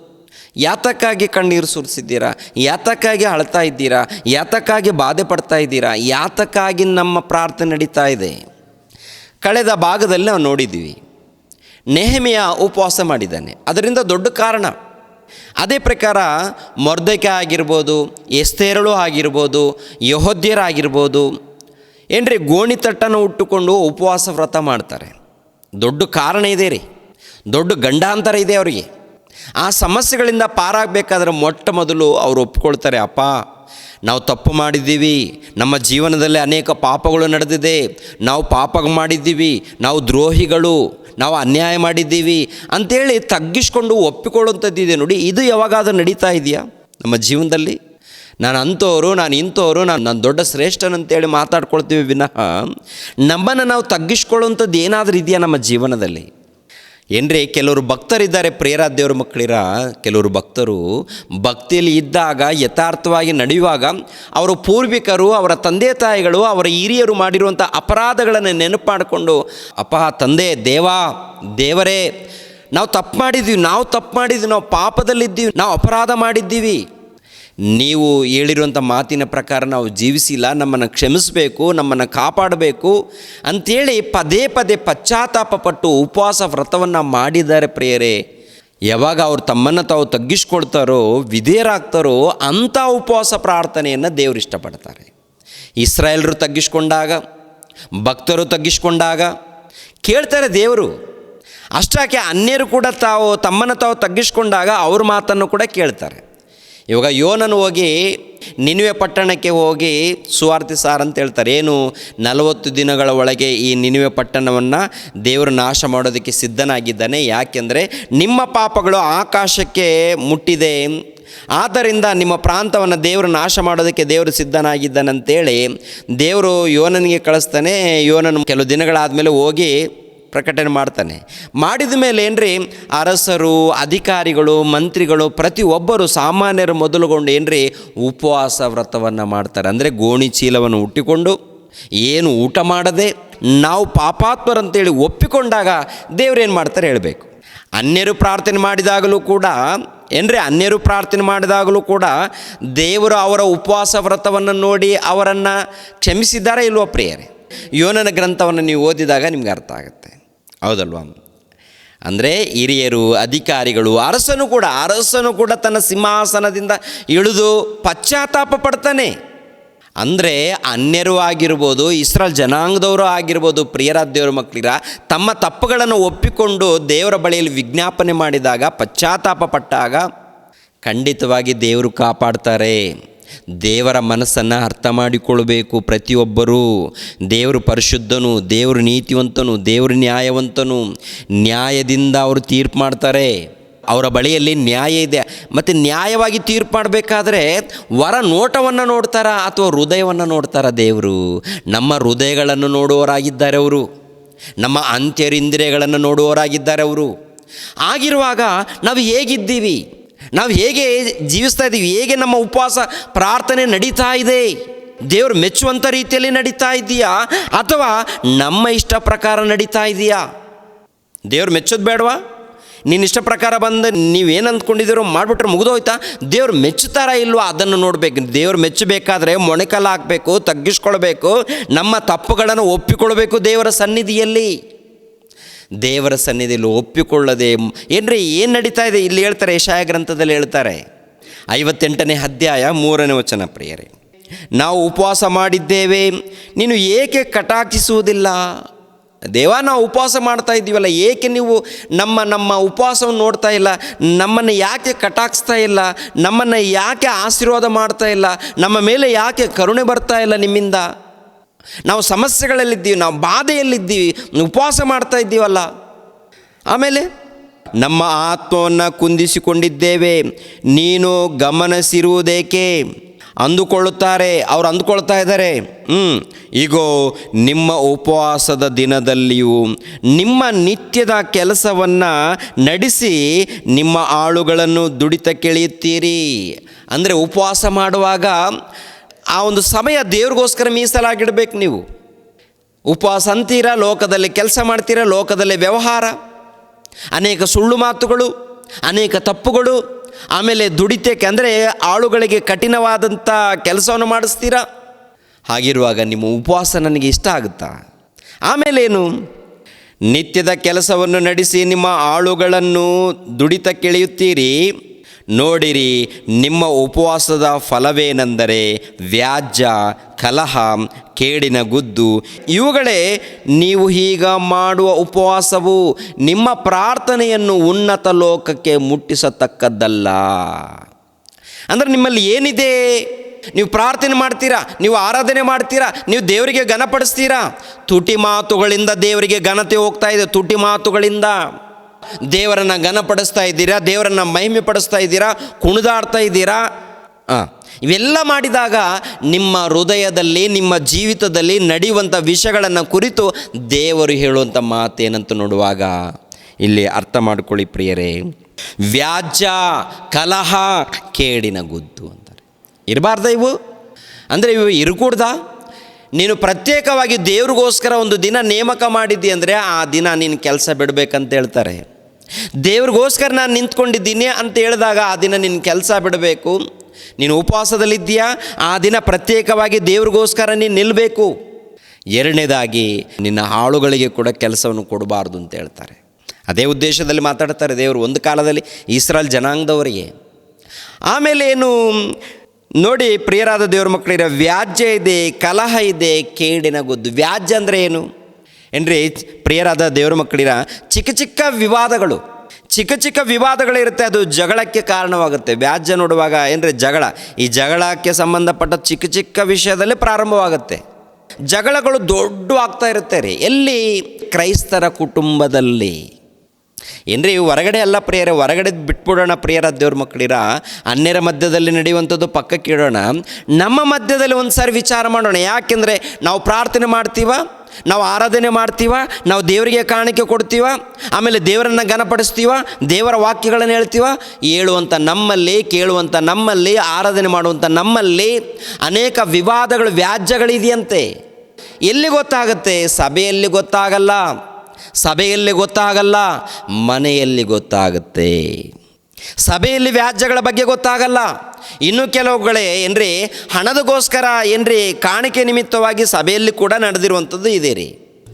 ಯಾತಕ್ಕಾಗಿ ಕಣ್ಣೀರು ಸುರಿಸಿದ್ದೀರಾ? ಯಾತಕ್ಕಾಗಿ ಅಳ್ತಾ ಇದ್ದೀರಾ? ಯಾತಕ್ಕಾಗಿ ಬಾಧೆ ಪಡ್ತಾ ಇದ್ದೀರಾ? ಯಾತಕ್ಕಾಗಿ ನಮ್ಮ ಪ್ರಾರ್ಥನೆ ನಡೀತಾ ಇದೆ? ಕಳೆದ ಭಾಗದಲ್ಲಿ ನಾವು ನೋಡಿದ್ದೀವಿ, ನೆಹೆಮೀಯ ಉಪವಾಸ ಮಾಡಿದ್ದಾನೆ, ಅದರಿಂದ ದೊಡ್ಡ ಕಾರಣ. ಅದೇ ಪ್ರಕಾರ ಮೊರ್ದೆಕೈ ಆಗಿರ್ಬೋದು, ಎಸ್ತೇರಳು ಆಗಿರ್ಬೋದು, ಯೆಹೂದ್ಯರಾಗಿರ್ಬೋದು, ಏನ್ರಿ ಗೋಣಿತಟ್ಟನ್ನು ಉಟ್ಟುಕೊಂಡು ಉಪವಾಸ ವ್ರತ ಮಾಡ್ತಾರೆ. ದೊಡ್ಡ ಕಾರಣ ಇದೆ ರೀ, ದೊಡ್ಡ ಗಂಡಾಂತರ ಇದೆ ಅವರಿಗೆ. ಆ ಸಮಸ್ಯೆಗಳಿಂದ ಪಾರಾಗಬೇಕಾದ್ರೆ ಮೊಟ್ಟ ಮೊದಲು ಅವರು ಒಪ್ಕೊಳ್ತಾರೆ, ಅಪ್ಪ ನಾವು ತಪ್ಪು ಮಾಡಿದ್ದೀವಿ, ನಮ್ಮ ಜೀವನದಲ್ಲಿ ಅನೇಕ ಪಾಪಗಳು ನಡೆದಿದೆ, ನಾವು ಪಾಪ ಮಾಡಿದ್ದೀವಿ, ನಾವು ದ್ರೋಹಿಗಳು, ನಾವು ಅನ್ಯಾಯ ಮಾಡಿದ್ದೀವಿ ಅಂಥೇಳಿ ತಗ್ಗಿಸ್ಕೊಂಡು ಒಪ್ಪಿಕೊಳ್ಳುವಂಥದ್ದಿದೆ ನೋಡಿ. ಇದು ಯಾವಾಗಾದರೂ ನಡೀತಾ ಇದೆಯಾ ನಮ್ಮ ಜೀವನದಲ್ಲಿ? ನಾನು ಅಂಥವರು, ನಾನು ಇಂಥವರು, ನಾನು ದೊಡ್ಡ ಶ್ರೇಷ್ಠನಂತೇಳಿ ಮಾತಾಡ್ಕೊಳ್ತೀವಿ ವಿನಃ ನಮ್ಮನ್ನು ನಾವು ತಗ್ಗಿಸ್ಕೊಳ್ಳುವಂಥದ್ದು ಏನಾದರೂ ಇದೆಯಾ ನಮ್ಮ ಜೀವನದಲ್ಲಿ? ಏನ್ರಿ, ಕೆಲವರು ಭಕ್ತರಿದ್ದಾರೆ ಪ್ರಿಯರ ದೇವ್ರ ಮಕ್ಕಳಿರ. ಕೆಲವರು ಭಕ್ತರು ಭಕ್ತಿಯಲ್ಲಿ ಇದ್ದಾಗ, ಯಥಾರ್ಥವಾಗಿ ನಡೆಯುವಾಗ ಅವರ ಪೂರ್ವಿಕರು, ಅವರ ತಂದೆ ತಾಯಿಗಳು, ಅವರ ಹಿರಿಯರು ಮಾಡಿರುವಂಥ ಅಪರಾಧಗಳನ್ನು ನೆನಪು ಮಾಡಿಕೊಂಡು, ಅಪ್ಪ ತಂದೆ, ದೇವರೇ ನಾವು ತಪ್ಪು ಮಾಡಿದ್ದೀವಿ, ನಾವು ಪಾಪದಲ್ಲಿದ್ದೀವಿ, ನಾವು ಅಪರಾಧ ಮಾಡಿದ್ದೀವಿ, ನೀವು ಹೇಳಿರುವಂಥ ಮಾತಿನ ಪ್ರಕಾರ ನಾವು ಜೀವಿಸಿಲ್ಲ, ನಮ್ಮನ್ನು ಕ್ಷಮಿಸಬೇಕು, ನಮ್ಮನ್ನು ಕಾಪಾಡಬೇಕು ಅಂಥೇಳಿ ಪದೇ ಪದೇ ಪಶ್ಚಾತ್ತಾಪಪಟ್ಟು ಉಪವಾಸ ವ್ರತವನ್ನು ಮಾಡಿದ್ದಾರೆ ಪ್ರಿಯರೇ. ಯಾವಾಗ ಅವರು ತಮ್ಮನ್ನು ತಾವು ತಗ್ಗಿಸ್ಕೊಳ್ತಾರೋ, ವಿಧೇಯರಾಗ್ತಾರೋ ಅಂಥ ಉಪವಾಸ ಪ್ರಾರ್ಥನೆಯನ್ನು ದೇವರು ಇಷ್ಟಪಡ್ತಾರೆ. ಇಸ್ರಾಯೇಲರು ತಗ್ಗಿಸ್ಕೊಂಡಾಗ, ಭಕ್ತರು ತಗ್ಗಿಸ್ಕೊಂಡಾಗ ಕೇಳ್ತಾರೆ ದೇವರು. ಅಷ್ಟಾಕೆ ಅನ್ಯರು ಕೂಡ ತಮ್ಮನ್ನು ತಾವು ತಗ್ಗಿಸ್ಕೊಂಡಾಗ ಅವ್ರ ಮಾತನ್ನು ಕೂಡ ಕೇಳ್ತಾರೆ. ಇವಾಗ ಯೋನನು ಹೋಗಿ ನಿನಿವೆ ಪಟ್ಟಣಕ್ಕೆ ಹೋಗಿ ಸುವಾರ್ತೆ ಸಾರ ಅಂತ ಹೇಳ್ತಾರೆ. ಏನು 40 ದಿನಗಳ ಒಳಗೆ ಈ ನಿನಿವೆ ಪಟ್ಟಣವನ್ನು ದೇವರು ನಾಶ ಮಾಡೋದಕ್ಕೆ ಸಿದ್ಧನಾಗಿದ್ದಾನೆ. ಯಾಕೆಂದರೆ ನಿಮ್ಮ ಪಾಪಗಳು ಆಕಾಶಕ್ಕೆ ಮುಟ್ಟಿದೆ, ಆದ್ದರಿಂದ ನಿಮ್ಮ ಪ್ರಾಂತವನ್ನು ದೇವರು ನಾಶ ಮಾಡೋದಕ್ಕೆ ದೇವರು ಸಿದ್ಧನಾಗಿದ್ದಾನಂತೇಳಿ ದೇವರು ಯೋನನಿಗೆ ಕಳಿಸ್ತಾನೆ. ಯೋನನು ಕೆಲವು ದಿನಗಳಾದಮೇಲೆ ಹೋಗಿ ಪ್ರಕಟಣೆ ಮಾಡ್ತಾನೆ. ಮಾಡಿದ ಮೇಲೆ ಏನ್ರಿ, ಅರಸರು, ಅಧಿಕಾರಿಗಳು, ಮಂತ್ರಿಗಳು ಪ್ರತಿಯೊಬ್ಬರು ಸಾಮಾನ್ಯರು ಮೊದಲುಗೊಂಡು ಏನ್ರಿ ಉಪವಾಸ ವ್ರತವನ್ನು ಮಾಡ್ತಾರೆ. ಅಂದರೆ ಗೋಣಿ ಚೀಲವನ್ನು ಹುಟ್ಟಿಕೊಂಡು ಏನು ಊಟ ಮಾಡದೆ ನಾವು ಪಾಪಾತ್ಮರಂತೇಳಿ ಒಪ್ಪಿಕೊಂಡಾಗ ದೇವ್ರೇನು ಮಾಡ್ತಾರೆ ಹೇಳಬೇಕು. ಅನ್ಯರು ಪ್ರಾರ್ಥನೆ ಮಾಡಿದಾಗಲೂ ಕೂಡ ಅನ್ಯರು ಪ್ರಾರ್ಥನೆ ಮಾಡಿದಾಗಲೂ ಕೂಡ ದೇವರು ಅವರ ಉಪವಾಸ ವ್ರತವನ್ನು ನೋಡಿ ಅವರನ್ನು ಕ್ಷಮಿಸಿದ್ದಾರೆ ಇಲ್ವೋ ಪ್ರಿಯರೇ? ಯೋನನ ಗ್ರಂಥವನ್ನು ನೀವು ಓದಿದಾಗ ನಿಮ್ಗೆ ಅರ್ಥ ಆಗುತ್ತೆ, ಹೌದಲ್ವಾ? ಅಂದರೆ ಹಿರಿಯರು, ಅಧಿಕಾರಿಗಳು, ಅರಸನು ಕೂಡ ತನ್ನ ಸಿಂಹಾಸನದಿಂದ ಇಳಿದು ಪಶ್ಚಾತ್ತಾಪ ಪಡ್ತಾನೆ. ಅಂದರೆ ಅನ್ಯರು ಆಗಿರ್ಬೋದು, ಇಸ್ರಾಯೇಲ್ ಜನಾಂಗದವರು ಆಗಿರ್ಬೋದು, ಪ್ರಿಯರಾದ ದೇವರ ಮಕ್ಕಳಿರ ತಮ್ಮ ತಪ್ಪುಗಳನ್ನು ಒಪ್ಪಿಕೊಂಡು ದೇವರ ಬಳಿಯಲ್ಲಿ ವಿಜ್ಞಾಪನೆ ಮಾಡಿದಾಗ, ಪಶ್ಚಾತ್ತಾಪ ಪಟ್ಟಾಗ ಖಂಡಿತವಾಗಿ ದೇವರು ಕಾಪಾಡ್ತಾರೆ. ದೇವರ ಮನಸ್ಸನ್ನು ಅರ್ಥ ಮಾಡಿಕೊಳ್ಬೇಕು ಪ್ರತಿಯೊಬ್ಬರೂ. ದೇವರು ಪರಿಶುದ್ಧನು, ದೇವರು ನೀತಿವಂತನು, ದೇವರು ನ್ಯಾಯವಂತನು. ನ್ಯಾಯದಿಂದ ಅವರು ತೀರ್ಪು ಮಾಡ್ತಾರೆ. ಅವರ ಬಳಿಯಲ್ಲಿ ನ್ಯಾಯ ಇದೆ. ಮತ್ತು ನ್ಯಾಯವಾಗಿ ತೀರ್ಪು ಮಾಡಬೇಕಾದ್ರೆ ಹೊರ ನೋಟವನ್ನು ನೋಡ್ತಾರಾ ಅಥವಾ ಹೃದಯವನ್ನು ನೋಡ್ತಾರಾ? ದೇವರು ನಮ್ಮ ಹೃದಯಗಳನ್ನು ನೋಡುವವರಾಗಿದ್ದಾರೆ ಅವರು. ನಮ್ಮ ಅಂತ್ಯರಿಂದ್ರಿಯಗಳನ್ನು ನೋಡುವವರಾಗಿದ್ದಾರೆ ಅವರು. ಆಗಿರುವಾಗ ನಾವು ಹೇಗಿದ್ದೀವಿ, ನಾವು ಹೇಗೆ ಜೀವಿಸ್ತಾ ಇದ್ದೀವಿ, ಹೇಗೆ ನಮ್ಮ ಉಪವಾಸ ಪ್ರಾರ್ಥನೆ ನಡೀತಾ ಇದೆ? ದೇವರು ಮೆಚ್ಚುವಂಥ ರೀತಿಯಲ್ಲಿ ನಡೀತಾ ಇದೆಯಾ ಅಥವಾ ನಮ್ಮ ಇಷ್ಟ ಪ್ರಕಾರ ನಡೀತಾ ಇದೆಯಾ? ದೇವ್ರು ಮೆಚ್ಚೋದು ಬೇಡವಾ? ನಿನ್ನ ಇಷ್ಟ ಪ್ರಕಾರ ಬಂದು ನೀವೇನು ಅಂದ್ಕೊಂಡಿದ್ದೀರೋ ಮಾಡಿಬಿಟ್ರೆ ಮುಗಿದೋಯ್ತಾ? ದೇವ್ರು ಮೆಚ್ಚುತ್ತಾರಾ ಇಲ್ವಾ ಅದನ್ನು ನೋಡಬೇಕು. ದೇವ್ರು ಮೆಚ್ಚಬೇಕಾದ್ರೆ ಮೊಣಕಾಲು ಹಾಕಬೇಕು, ತಗ್ಗಿಸ್ಕೊಳ್ಬೇಕು, ನಮ್ಮ ತಪ್ಪುಗಳನ್ನು ಒಪ್ಪಿಕೊಳ್ಬೇಕು ದೇವರ ಸನ್ನಿಧಿಯಲ್ಲಿ. ದೇವರ ಸನ್ನಿಧಿಯಲ್ಲಿ ಒಪ್ಪಿಕೊಳ್ಳದೆ ಏನು ನಡೀತಾ ಇದೆ? ಇಲ್ಲಿ ಹೇಳ್ತಾರೆ, ಯೆಶಾಯ ಗ್ರಂಥದಲ್ಲಿ ಹೇಳ್ತಾರೆ 58ನೇ ಅಧ್ಯಾಯ 3ನೇ ವಚನ. ಪ್ರಿಯರೇ, ನಾವು ಉಪವಾಸ ಮಾಡಿದ್ದೇವೆ, ನೀನು ಏಕೆ ಕಟಾಕ್ಷಿಸುವುದಿಲ್ಲ? ದೇವ, ನಾವು ಉಪವಾಸ ಮಾಡ್ತಾ ಇದ್ದೀವಲ್ಲ, ಏಕೆ ನೀವು ನಮ್ಮ ಉಪವಾಸವನ್ನು ನೋಡ್ತಾ ಇಲ್ಲ? ನಮ್ಮನ್ನು ಯಾಕೆ ಕಟಾಕ್ಷಿಸ್ತಾ ಇಲ್ಲ? ನಮ್ಮನ್ನು ಯಾಕೆ ಆಶೀರ್ವಾದ ಮಾಡ್ತಾ ಇಲ್ಲ? ನಮ್ಮ ಮೇಲೆ ಯಾಕೆ ಕರುಣೆ ಬರ್ತಾ ಇಲ್ಲ ನಿಮ್ಮಿಂದ? ನಾವು ಸಮಸ್ಯೆಗಳಲ್ಲಿದ್ದೀವಿ, ನಾವು ಬಾಧೆಯಲ್ಲಿದ್ದೀವಿ, ಉಪವಾಸ ಮಾಡ್ತಾ ಇದ್ದೀವಲ್ಲ. ಆಮೇಲೆ ನಮ್ಮ ಆತ್ಮವನ್ನು ಕುಂದಿಸಿಕೊಂಡಿದ್ದೇವೆ, ನೀನು ಗಮನಿಸಿರುವುದೇಕೆ ಅಂದುಕೊಳ್ಳುತ್ತಾರೆ. ಅವರು ಅಂದುಕೊಳ್ತಾ ಇದ್ದಾರೆ, ಈಗೋ ನಿಮ್ಮ ಉಪವಾಸದ ದಿನದಲ್ಲಿಯೂ ನಿಮ್ಮ ನಿತ್ಯದ ಕೆಲಸವನ್ನು ನಡೆಸಿ ನಿಮ್ಮ ಆಳುಗಳನ್ನು ದುಡಿತಕ್ಕೆಳೆಯುತ್ತೀರಿ. ಅಂದರೆ ಉಪವಾಸ ಮಾಡುವಾಗ ಆ ಒಂದು ಸಮಯ ದೇವ್ರಿಗೋಸ್ಕರ ಮೀಸಲಾಗಿಡಬೇಕು. ನೀವು ಉಪವಾಸ ಅಂತೀರಾ, ಲೋಕದಲ್ಲಿ ಕೆಲಸ ಮಾಡ್ತೀರಾ, ಲೋಕದಲ್ಲಿ ವ್ಯವಹಾರ, ಅನೇಕ ಸುಳ್ಳು ಮಾತುಗಳು, ಅನೇಕ ತಪ್ಪುಗಳು, ಆಮೇಲೆ ದುಡಿತಕ್ಕೆ ಅಂದರೆ ಆಳುಗಳಿಗೆ ಕಠಿಣವಾದಂಥ ಕೆಲಸವನ್ನು ಮಾಡಿಸ್ತೀರಾ. ಹಾಗಿರುವಾಗ ನಿಮ್ಮ ಉಪವಾಸ ನನಗೆ ಇಷ್ಟ ಆಗುತ್ತಾ? ಆಮೇಲೇನು? ನಿತ್ಯದ ಕೆಲಸವನ್ನು ನಡೆಸಿ ನಿಮ್ಮ ಆಳುಗಳನ್ನು ದುಡಿತಕ್ಕೆಳೆಯುತ್ತೀರಿ. ನೋಡಿರಿ, ನಿಮ್ಮ ಉಪವಾಸದ ಫಲವೇನೆಂದರೆ ವ್ಯಾಜ್ಯ, ಕಲಹ, ಕೇಡಿನ ಗುದ್ದು. ಇವುಗಳೇ ನೀವು ಈಗ ಮಾಡುವ ಉಪವಾಸವು ನಿಮ್ಮ ಪ್ರಾರ್ಥನೆಯನ್ನು ಉನ್ನತ ಲೋಕಕ್ಕೆ ಮುಟ್ಟಿಸತಕ್ಕದ್ದಲ್ಲ. ಅಂದರೆ ನಿಮ್ಮಲ್ಲಿ ಏನಿದೆ? ನೀವು ಪ್ರಾರ್ಥನೆ ಮಾಡ್ತೀರಾ, ನೀವು ಆರಾಧನೆ ಮಾಡ್ತೀರಾ, ನೀವು ದೇವರಿಗೆ ಘನಪಡಿಸ್ತೀರಾ. ತುಟಿ ಮಾತುಗಳಿಂದ ದೇವರಿಗೆ ಘನತೆ ಹೋಗ್ತಾ ಇದೆ. ತುಟಿ ಮಾತುಗಳಿಂದ ದೇವರನ್ನು ಘನಪಡಿಸ್ತಾ ಇದ್ದೀರಾ, ದೇವರನ್ನು ಮಹಿಮೆ ಪಡಿಸ್ತಾ ಇದ್ದೀರಾ, ಕುಣಿದಾಡ್ತಾ ಇದ್ದೀರಾ. ಇವೆಲ್ಲ ಮಾಡಿದಾಗ ನಿಮ್ಮ ಹೃದಯದಲ್ಲಿ, ನಿಮ್ಮ ಜೀವಿತದಲ್ಲಿ ನಡೆಯುವಂಥ ವಿಷಯಗಳನ್ನು ಕುರಿತು ದೇವರು ಹೇಳುವಂಥ ಮಾತೇನಂತ ನೋಡುವಾಗ ಇಲ್ಲಿ ಅರ್ಥ ಮಾಡಿಕೊಳ್ಳಿ ಪ್ರಿಯರೇ. ವ್ಯಾಜ್ಯ, ಕಲಹ, ಕೇಡಿನ ಗುದ್ದು ಅಂತಾರೆ. ಇರಬಾರ್ದ ಇವು? ಅಂದರೆ ಇವು ಇರಕೂಡ್ದಾ? ನೀನು ಪ್ರತ್ಯೇಕವಾಗಿ ದೇವ್ರಿಗೋಸ್ಕರ ಒಂದು ದಿನ ನೇಮಕ ಮಾಡಿದ್ದಿ ಅಂದರೆ ಆ ದಿನ ನೀನು ಕೆಲಸ ಬಿಡಬೇಕಂತ ಹೇಳ್ತಾರೆ. ದೇವ್ರಿಗೋಸ್ಕರ ನಾನು ನಿಂತ್ಕೊಂಡಿದ್ದೀನಿ ಅಂತ ಹೇಳಿದಾಗ ಆ ದಿನ ನಿನ್ನ ಕೆಲಸ ಬಿಡಬೇಕು. ನೀನು ಉಪವಾಸದಲ್ಲಿದ್ದೀಯಾ, ಆ ದಿನ ಪ್ರತ್ಯೇಕವಾಗಿ ದೇವ್ರಿಗೋಸ್ಕರ ನೀನು ನಿಲ್ಲಬೇಕು. ಎರಡನೇದಾಗಿ ನಿನ್ನ ಆಳುಗಳಿಗೆ ಕೂಡ ಕೆಲಸವನ್ನು ಕೊಡಬಾರ್ದು ಅಂತ ಹೇಳ್ತಾರೆ. ಅದೇ ಉದ್ದೇಶದಲ್ಲಿ ಮಾತಾಡ್ತಾರೆ ದೇವರು ಒಂದು ಕಾಲದಲ್ಲಿ ಇಸ್ರಾಯೇಲ್ ಜನಾಂಗದವರಿಗೆ. ಆಮೇಲೆ ಏನು ನೋಡಿ ಪ್ರಿಯರಾದ ದೇವ್ರ ಮಕ್ಕಳಿರೋ, ವ್ಯಾಜ್ಯ ಇದೆ, ಕಲಹ ಇದೆ, ಕೇಡಿನ ಗುದ್ದು. ವ್ಯಾಜ್ಯ ಅಂದರೆ ಏನು? ಏನ್ರಿ ಪ್ರಿಯರಾದ ದೇವರ ಮಕ್ಕಳಿರ, ಚಿಕ್ಕ ಚಿಕ್ಕ ವಿವಾದಗಳಿರುತ್ತೆ, ಅದು ಜಗಳಕ್ಕೆ ಕಾರಣವಾಗುತ್ತೆ. ವ್ಯಾಜ್ಯ ನೋಡುವಾಗ ಏನ್ರಿ ಜಗಳ, ಈ ಜಗಳಕ್ಕೆ ಸಂಬಂಧಪಟ್ಟ ಚಿಕ್ಕ ವಿಷಯದಲ್ಲೇ ಪ್ರಾರಂಭವಾಗುತ್ತೆ. ಜಗಳಗಳು ದೊಡ್ಡ ಆಗ್ತಾ ಇರುತ್ತೆ ರೀ. ಎಲ್ಲಿ? ಕ್ರೈಸ್ತರ ಕುಟುಂಬದಲ್ಲಿ. ಏನ್ರಿ ಹೊರಗಡೆ ಅಲ್ಲ ಪ್ರಿಯರೇ, ಹೊರಗಡೆ ಬಿಟ್ಬಿಡೋಣ ಪ್ರಿಯರ ದೇವ್ರ ಮಕ್ಕಳಿರ. ಅನ್ಯರ ಮಧ್ಯದಲ್ಲಿ ನಡೆಯುವಂಥದ್ದು ಪಕ್ಕಕ್ಕೆ ಇಡೋಣ, ನಮ್ಮ ಮಧ್ಯದಲ್ಲಿ ಒಂದು ಸಾರಿ ವಿಚಾರ ಮಾಡೋಣ. ಯಾಕೆಂದರೆ ನಾವು ಪ್ರಾರ್ಥನೆ ಮಾಡ್ತೀವ, ನಾವು ಆರಾಧನೆ ಮಾಡ್ತೀವ, ನಾವು ದೇವರಿಗೆ ಕಾಣಿಕೆ ಕೊಡ್ತೀವ, ಆಮೇಲೆ ದೇವರನ್ನು ಘನಪಡಿಸ್ತೀವ, ದೇವರ ವಾಕ್ಯಗಳನ್ನು ಹೇಳ್ತೀವ. ಹೇಳುವಂಥ ನಮ್ಮಲ್ಲಿ, ಕೇಳುವಂಥ ನಮ್ಮಲ್ಲಿ, ಆರಾಧನೆ ಮಾಡುವಂಥ ನಮ್ಮಲ್ಲಿ ಅನೇಕ ವಿವಾದಗಳು, ವ್ಯಾಜ್ಯಗಳಿದೆಯಂತೆ. ಎಲ್ಲಿ ಗೊತ್ತಾಗುತ್ತೆ? ಸಭೆಯಲ್ಲಿ ಗೊತ್ತಾಗಲ್ಲ, ಮನೆಯಲ್ಲಿ ಗೊತ್ತಾಗುತ್ತೆ. ಸಭೆಯಲ್ಲಿ ವ್ಯಾಜ್ಯಗಳ ಬಗ್ಗೆ ಗೊತ್ತಾಗಲ್ಲ. ಇನ್ನು ಕೆಲವುಗಳೇ ಏನ್ರಿ ಹಣದಗೋಸ್ಕರ ಏನ್ರಿ ಕಾಣಿಕೆ ನಿಮಿತ್ತವಾಗಿ ಸಭೆಯಲ್ಲಿ ಕೂಡ ನಡೆದಿರುವಂಥದ್ದು ಇದೆ ರೀ.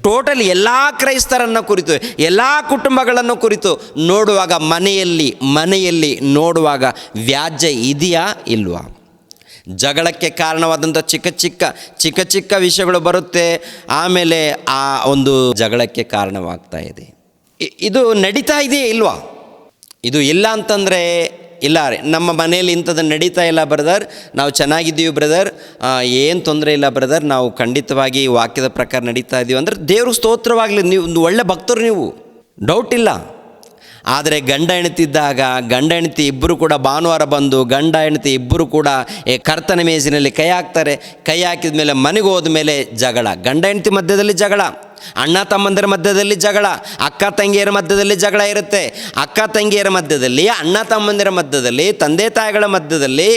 ಟೋಟಲ್ ಎಲ್ಲ ಕ್ರೈಸ್ತರನ್ನು ಕುರಿತು, ಎಲ್ಲ ಕುಟುಂಬಗಳನ್ನು ಕುರಿತು ನೋಡುವಾಗ ಮನೆಯಲ್ಲಿ ನೋಡುವಾಗ ವ್ಯಾಜ್ಯ ಇದೆಯಾ ಇಲ್ವಾ? ಜಗಳಕ್ಕೆ ಕಾರಣವಾದಂಥ ಚಿಕ್ಕ ವಿಷಯಗಳು ಬರುತ್ತೆ, ಆಮೇಲೆ ಆ ಒಂದು ಜಗಳಕ್ಕೆ ಕಾರಣವಾಗ್ತಾ ಇದೆ. ಇದು ನಡೀತಾ ಇದೆಯೇ ಇಲ್ವಾ? ಇದು ಇಲ್ಲ ಅಂತಂದರೆ ಇಲ್ಲ ರೀ, ನಮ್ಮ ಮನೆಯಲ್ಲಿ ಇಂಥದ್ದು ನಡೀತಾ ಇಲ್ಲ ಬ್ರದರ್, ನಾವು ಚೆನ್ನಾಗಿದ್ದೀವಿ ಬ್ರದರ್, ಏನು ತೊಂದರೆ ಇಲ್ಲ ಬ್ರದರ್, ನಾವು ಖಂಡಿತವಾಗಿ ವಾಕ್ಯದ ಪ್ರಕಾರ ನಡೀತಾ ಇದ್ದೀವಿ ಅಂದರೆ ದೇವ್ರಿಗೆ ಸ್ತೋತ್ರವಾಗಲಿ, ನೀವು ಒಂದು ಒಳ್ಳೆ ಭಕ್ತರು, ನೀವು ಡೌಟ್ ಇಲ್ಲ. ಆದರೆ ಗಂಡ ಹೆಂಡತಿ ಇಬ್ಬರು ಕೂಡ ಭಾನುವಾರ ಬಂದು ಗಂಡ ಹೆಂಡತಿ ಇಬ್ಬರು ಕೂಡ ಕರ್ತನ ಮೇಜಿನಲ್ಲಿ ಕೈ ಹಾಕ್ತಾರೆ. ಕೈ ಹಾಕಿದ ಮೇಲೆ ಮನೆಗೆ ಹೋದ ಮೇಲೆ ಜಗಳ, ಗಂಡ ಹೆಂಡತಿ ಮಧ್ಯದಲ್ಲಿ ಜಗಳ, ಅಣ್ಣ ತಮ್ಮಂದಿರ ಮಧ್ಯದಲ್ಲಿ ಜಗಳ, ಅಕ್ಕ ತಂಗಿಯರ ಮಧ್ಯದಲ್ಲಿ ಜಗಳ ಇರುತ್ತೆ. ಅಕ್ಕ ತಂಗಿಯರ ಮಧ್ಯದಲ್ಲಿ, ಅಣ್ಣ ತಮ್ಮಂದಿರ ಮಧ್ಯದಲ್ಲಿ, ತಂದೆ ತಾಯಿಗಳ ಮಧ್ಯದಲ್ಲಿ,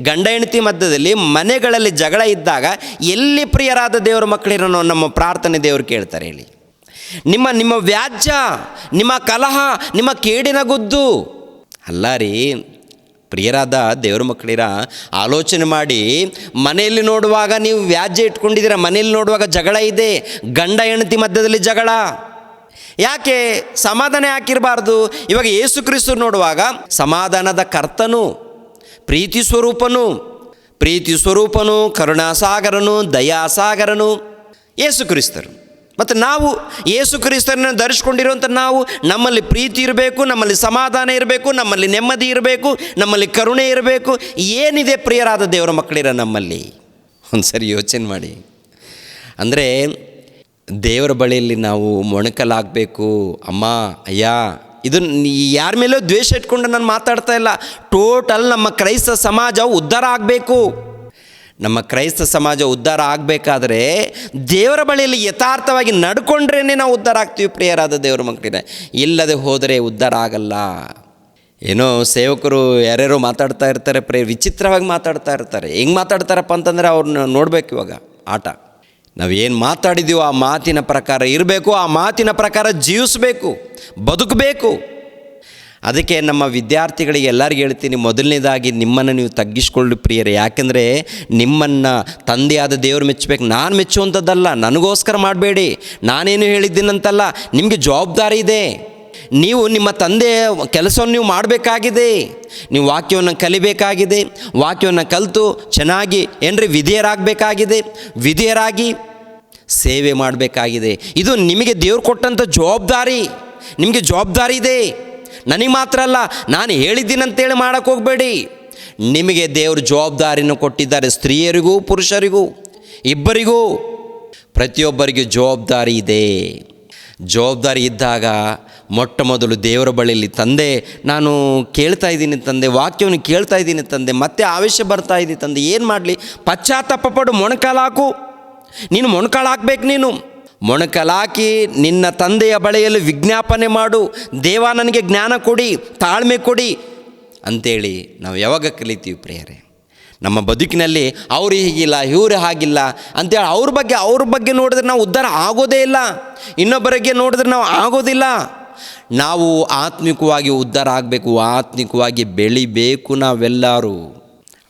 ಗಂಡ ಹೆಂಡತಿ ಮಧ್ಯದಲ್ಲಿ, ಮನೆಗಳಲ್ಲಿ ಜಗಳ ಇದ್ದಾಗ ಎಲ್ಲಿ ಪ್ರಿಯರಾದ ದೇವರ ಮಕ್ಕಳಿರೋ ನಮ್ಮ ಪ್ರಾರ್ಥನೆ ದೇವರು ಕೇಳ್ತಾರೆ ಹೇಳಿ? ನಿಮ್ಮ ವ್ಯಾಜ್ಯ, ನಿಮ್ಮ ಕಲಹ, ನಿಮ್ಮ ಕೇಡಿನ ಗುದ್ದು ಅಲ್ಲ ರೀ. ಪ್ರಿಯರಾದ ದೇವರ ಮಕ್ಕಳಿರ, ಆಲೋಚನೆ ಮಾಡಿ. ಮನೆಯಲ್ಲಿ ನೋಡುವಾಗ ನೀವು ವ್ಯಾಜ್ಯ ಇಟ್ಕೊಂಡಿದ್ದೀರ, ಮನೆಯಲ್ಲಿ ನೋಡುವಾಗ ಜಗಳ ಇದೆ, ಗಂಡ ಹೆಂಡತಿ ಮಧ್ಯದಲ್ಲಿ ಜಗಳ. ಯಾಕೆ ಸಮಾಧಾನ ಯಾಕಿರಬಾರ್ದು? ಇವಾಗ ಯೇಸು ಕ್ರಿಸ್ತ ನೋಡುವಾಗ ಸಮಾಧಾನದ ಕರ್ತನು, ಪ್ರೀತಿ ಸ್ವರೂಪನು, ಕರುಣಾಸಾಗರನು, ದಯಾಸಾಗರನು ಯೇಸು ಕ್ರಿಸ್ತರು. ಮತ್ತು ನಾವು ಯೇಸು ಕ್ರಿಸ್ತರನ್ನು ಧರಿಸ್ಕೊಂಡಿರುವಂಥ ನಾವು, ನಮ್ಮಲ್ಲಿ ಪ್ರೀತಿ ಇರಬೇಕು, ನಮ್ಮಲ್ಲಿ ಸಮಾಧಾನ ಇರಬೇಕು, ನಮ್ಮಲ್ಲಿ ನೆಮ್ಮದಿ ಇರಬೇಕು, ನಮ್ಮಲ್ಲಿ ಕರುಣೆ ಇರಬೇಕು. ಏನಿದೆ ಪ್ರಿಯರಾದ ದೇವರ ಮಕ್ಕಳಿರ ನಮ್ಮಲ್ಲಿ? ಒಂದು ಸರಿ ಯೋಚನೆ ಮಾಡಿ. ಅಂದರೆ ದೇವರ ಬಳಿಯಲ್ಲಿ ನಾವು ಮೊಣಕಲಾಗಬೇಕು. ಅಮ್ಮ, ಅಯ್ಯ, ಇದು ಯಾರ ಮೇಲೋ ದ್ವೇಷ ಇಟ್ಕೊಂಡು ನಾನು ಮಾತಾಡ್ತಾ ಇಲ್ಲ. ಟೋಟಲ್ ನಮ್ಮ ಕ್ರೈಸ್ತ ಸಮಾಜ ಉದ್ಧಾರ ಆಗಬೇಕು. ನಮ್ಮ ಕ್ರೈಸ್ತ ಸಮಾಜ ಉದ್ಧಾರ ಆಗಬೇಕಾದ್ರೆ ದೇವರ ಬಳಿಯಲ್ಲಿ ಯಥಾರ್ಥವಾಗಿ ನಡ್ಕೊಂಡ್ರೇ ನಾವು ಉದ್ಧಾರ ಆಗ್ತೀವಿ ಪ್ರಿಯರಾದ ದೇವರ ಮಕ್ಕಳಿದೆ. ಇಲ್ಲದೆ ಹೋದರೆ ಉದ್ಧಾರ ಆಗಲ್ಲ. ಏನೋ ಸೇವಕರು ಯಾರ್ಯಾರೋ ಮಾತಾಡ್ತಾ ಇರ್ತಾರೆ, ವಿಚಿತ್ರವಾಗಿ ಮಾತಾಡ್ತಾ ಇರ್ತಾರೆ. ಹೆಂಗೆ ಮಾತಾಡ್ತಾರಪ್ಪ ಅಂತಂದರೆ ಅವ್ರನ್ನ ನೋಡಬೇಕು. ಇವಾಗ ಆಟ, ನಾವು ಏನು ಮಾತಾಡಿದ್ದೀವೋ ಆ ಮಾತಿನ ಪ್ರಕಾರ ಇರಬೇಕು, ಆ ಮಾತಿನ ಪ್ರಕಾರ ಜೀವಿಸಬೇಕು, ಬದುಕಬೇಕು. ಅದಕ್ಕೆ ನಮ್ಮ ವಿದ್ಯಾರ್ಥಿಗಳಿಗೆ ಎಲ್ಲರಿಗೂ ಹೇಳ್ತೀನಿ, ಮೊದಲನೇದಾಗಿ ನಿಮ್ಮನ್ನು ನೀವು ತಗ್ಗಿಸ್ಕೊಳ್ಳಿ ಪ್ರಿಯರೇ. ಯಾಕೆಂದರೆ ನಿಮ್ಮನ್ನು ತಂದೆಯಾದ ದೇವರು ಮೆಚ್ಚಬೇಕು. ನಾನು ಮೆಚ್ಚುವಂಥದ್ದಲ್ಲ, ನನಗೋಸ್ಕರ ಮಾಡಬೇಡಿ, ನಾನೇನು ಹೇಳಿದ್ದೀನಂತಲ್ಲ. ನಿಮಗೆ ಜವಾಬ್ದಾರಿ ಇದೆ. ನೀವು ನಿಮ್ಮ ತಂದೆಯ ಕೆಲಸವನ್ನು ನೀವು ಮಾಡಬೇಕಾಗಿದೆ. ನೀವು ವಾಕ್ಯವನ್ನು ಕಲಿಬೇಕಾಗಿದೆ. ವಾಕ್ಯವನ್ನು ಕಲಿತು ಚೆನ್ನಾಗಿ ವಿಧೇಯರಾಗಿ ಸೇವೆ ಮಾಡಬೇಕಾಗಿದೆ. ಇದು ನಿಮಗೆ ದೇವ್ರು ಕೊಟ್ಟಂಥ ಜವಾಬ್ದಾರಿ. ನಿಮಗೆ ಜವಾಬ್ದಾರಿ ಇದೆ. ನನಗೆ ಮಾತ್ರ ಅಲ್ಲ, ನಾನು ಹೇಳಿದ್ದೀನಂತೇಳಿ ಮಾಡೋಕ್ಕೆ ಹೋಗಬೇಡಿ. ನಿಮಗೆ ದೇವರು ಜವಾಬ್ದಾರಿಯನ್ನು ಕೊಟ್ಟಿದ್ದಾರೆ. ಸ್ತ್ರೀಯರಿಗೂ ಪುರುಷರಿಗೂ ಇಬ್ಬರಿಗೂ, ಪ್ರತಿಯೊಬ್ಬರಿಗೂ ಜವಾಬ್ದಾರಿ ಇದೆ. ಜವಾಬ್ದಾರಿ ಇದ್ದಾಗ ಮೊಟ್ಟ ಮೊದಲು ದೇವರ ಬಳಿಯಲ್ಲಿ, ತಂದೆ ನಾನು ಕೇಳ್ತಾ ಇದ್ದೀನಿ ತಂದೆ, ವಾಕ್ಯವನ್ನು ಕೇಳ್ತಾ ಇದ್ದೀನಿ ತಂದೆ, ಮತ್ತೆ ಆವೇಶ ಬರ್ತಾ ಇದ್ದೀನಿ ತಂದೆ, ಏನು ಮಾಡಲಿ? ಪಶ್ಚಾತ್ತಾಪ ಪಡು, ಮೊಣಕಾಲಾಕು. ನೀನು ಮೊಣಕಾಲಾಕಬೇಕು. ನೀನು ಮೊಣಕಾಲಾಕಿ ನಿನ್ನ ತಂದೆಯ ಬಳಿಯಲ್ಲಿ ವಿಜ್ಞಾಪನೆ ಮಾಡು, ದೇವ ನನಗೆ ಜ್ಞಾನ ಕೊಡಿ, ತಾಳ್ಮೆ ಕೊಡಿ ಅಂಥೇಳಿ ನಾವು ಯಾವಾಗ ಕಲಿತೀವಿ ಪ್ರಿಯರೇ? ನಮ್ಮ ಬದುಕಿನಲ್ಲಿ ಅವರು ಹೀಗಿಲ್ಲ, ಇವರು ಹಾಗಿಲ್ಲ ಅಂಥೇಳಿ ಅವ್ರ ಬಗ್ಗೆ ನೋಡಿದ್ರೆ ನಾವು ಉದ್ಧಾರ ಆಗೋದೇ ಇಲ್ಲ. ಇನ್ನೊಬ್ಬರಿಗೆ ನೋಡಿದ್ರೆ ನಾವು ಆಗೋದಿಲ್ಲ. ನಾವು ಆತ್ಮಿಕವಾಗಿ ಉದ್ಧಾರ ಆಗಬೇಕು, ಆತ್ಮಿಕವಾಗಿ ಬೆಳಿಬೇಕು ನಾವೆಲ್ಲರೂ.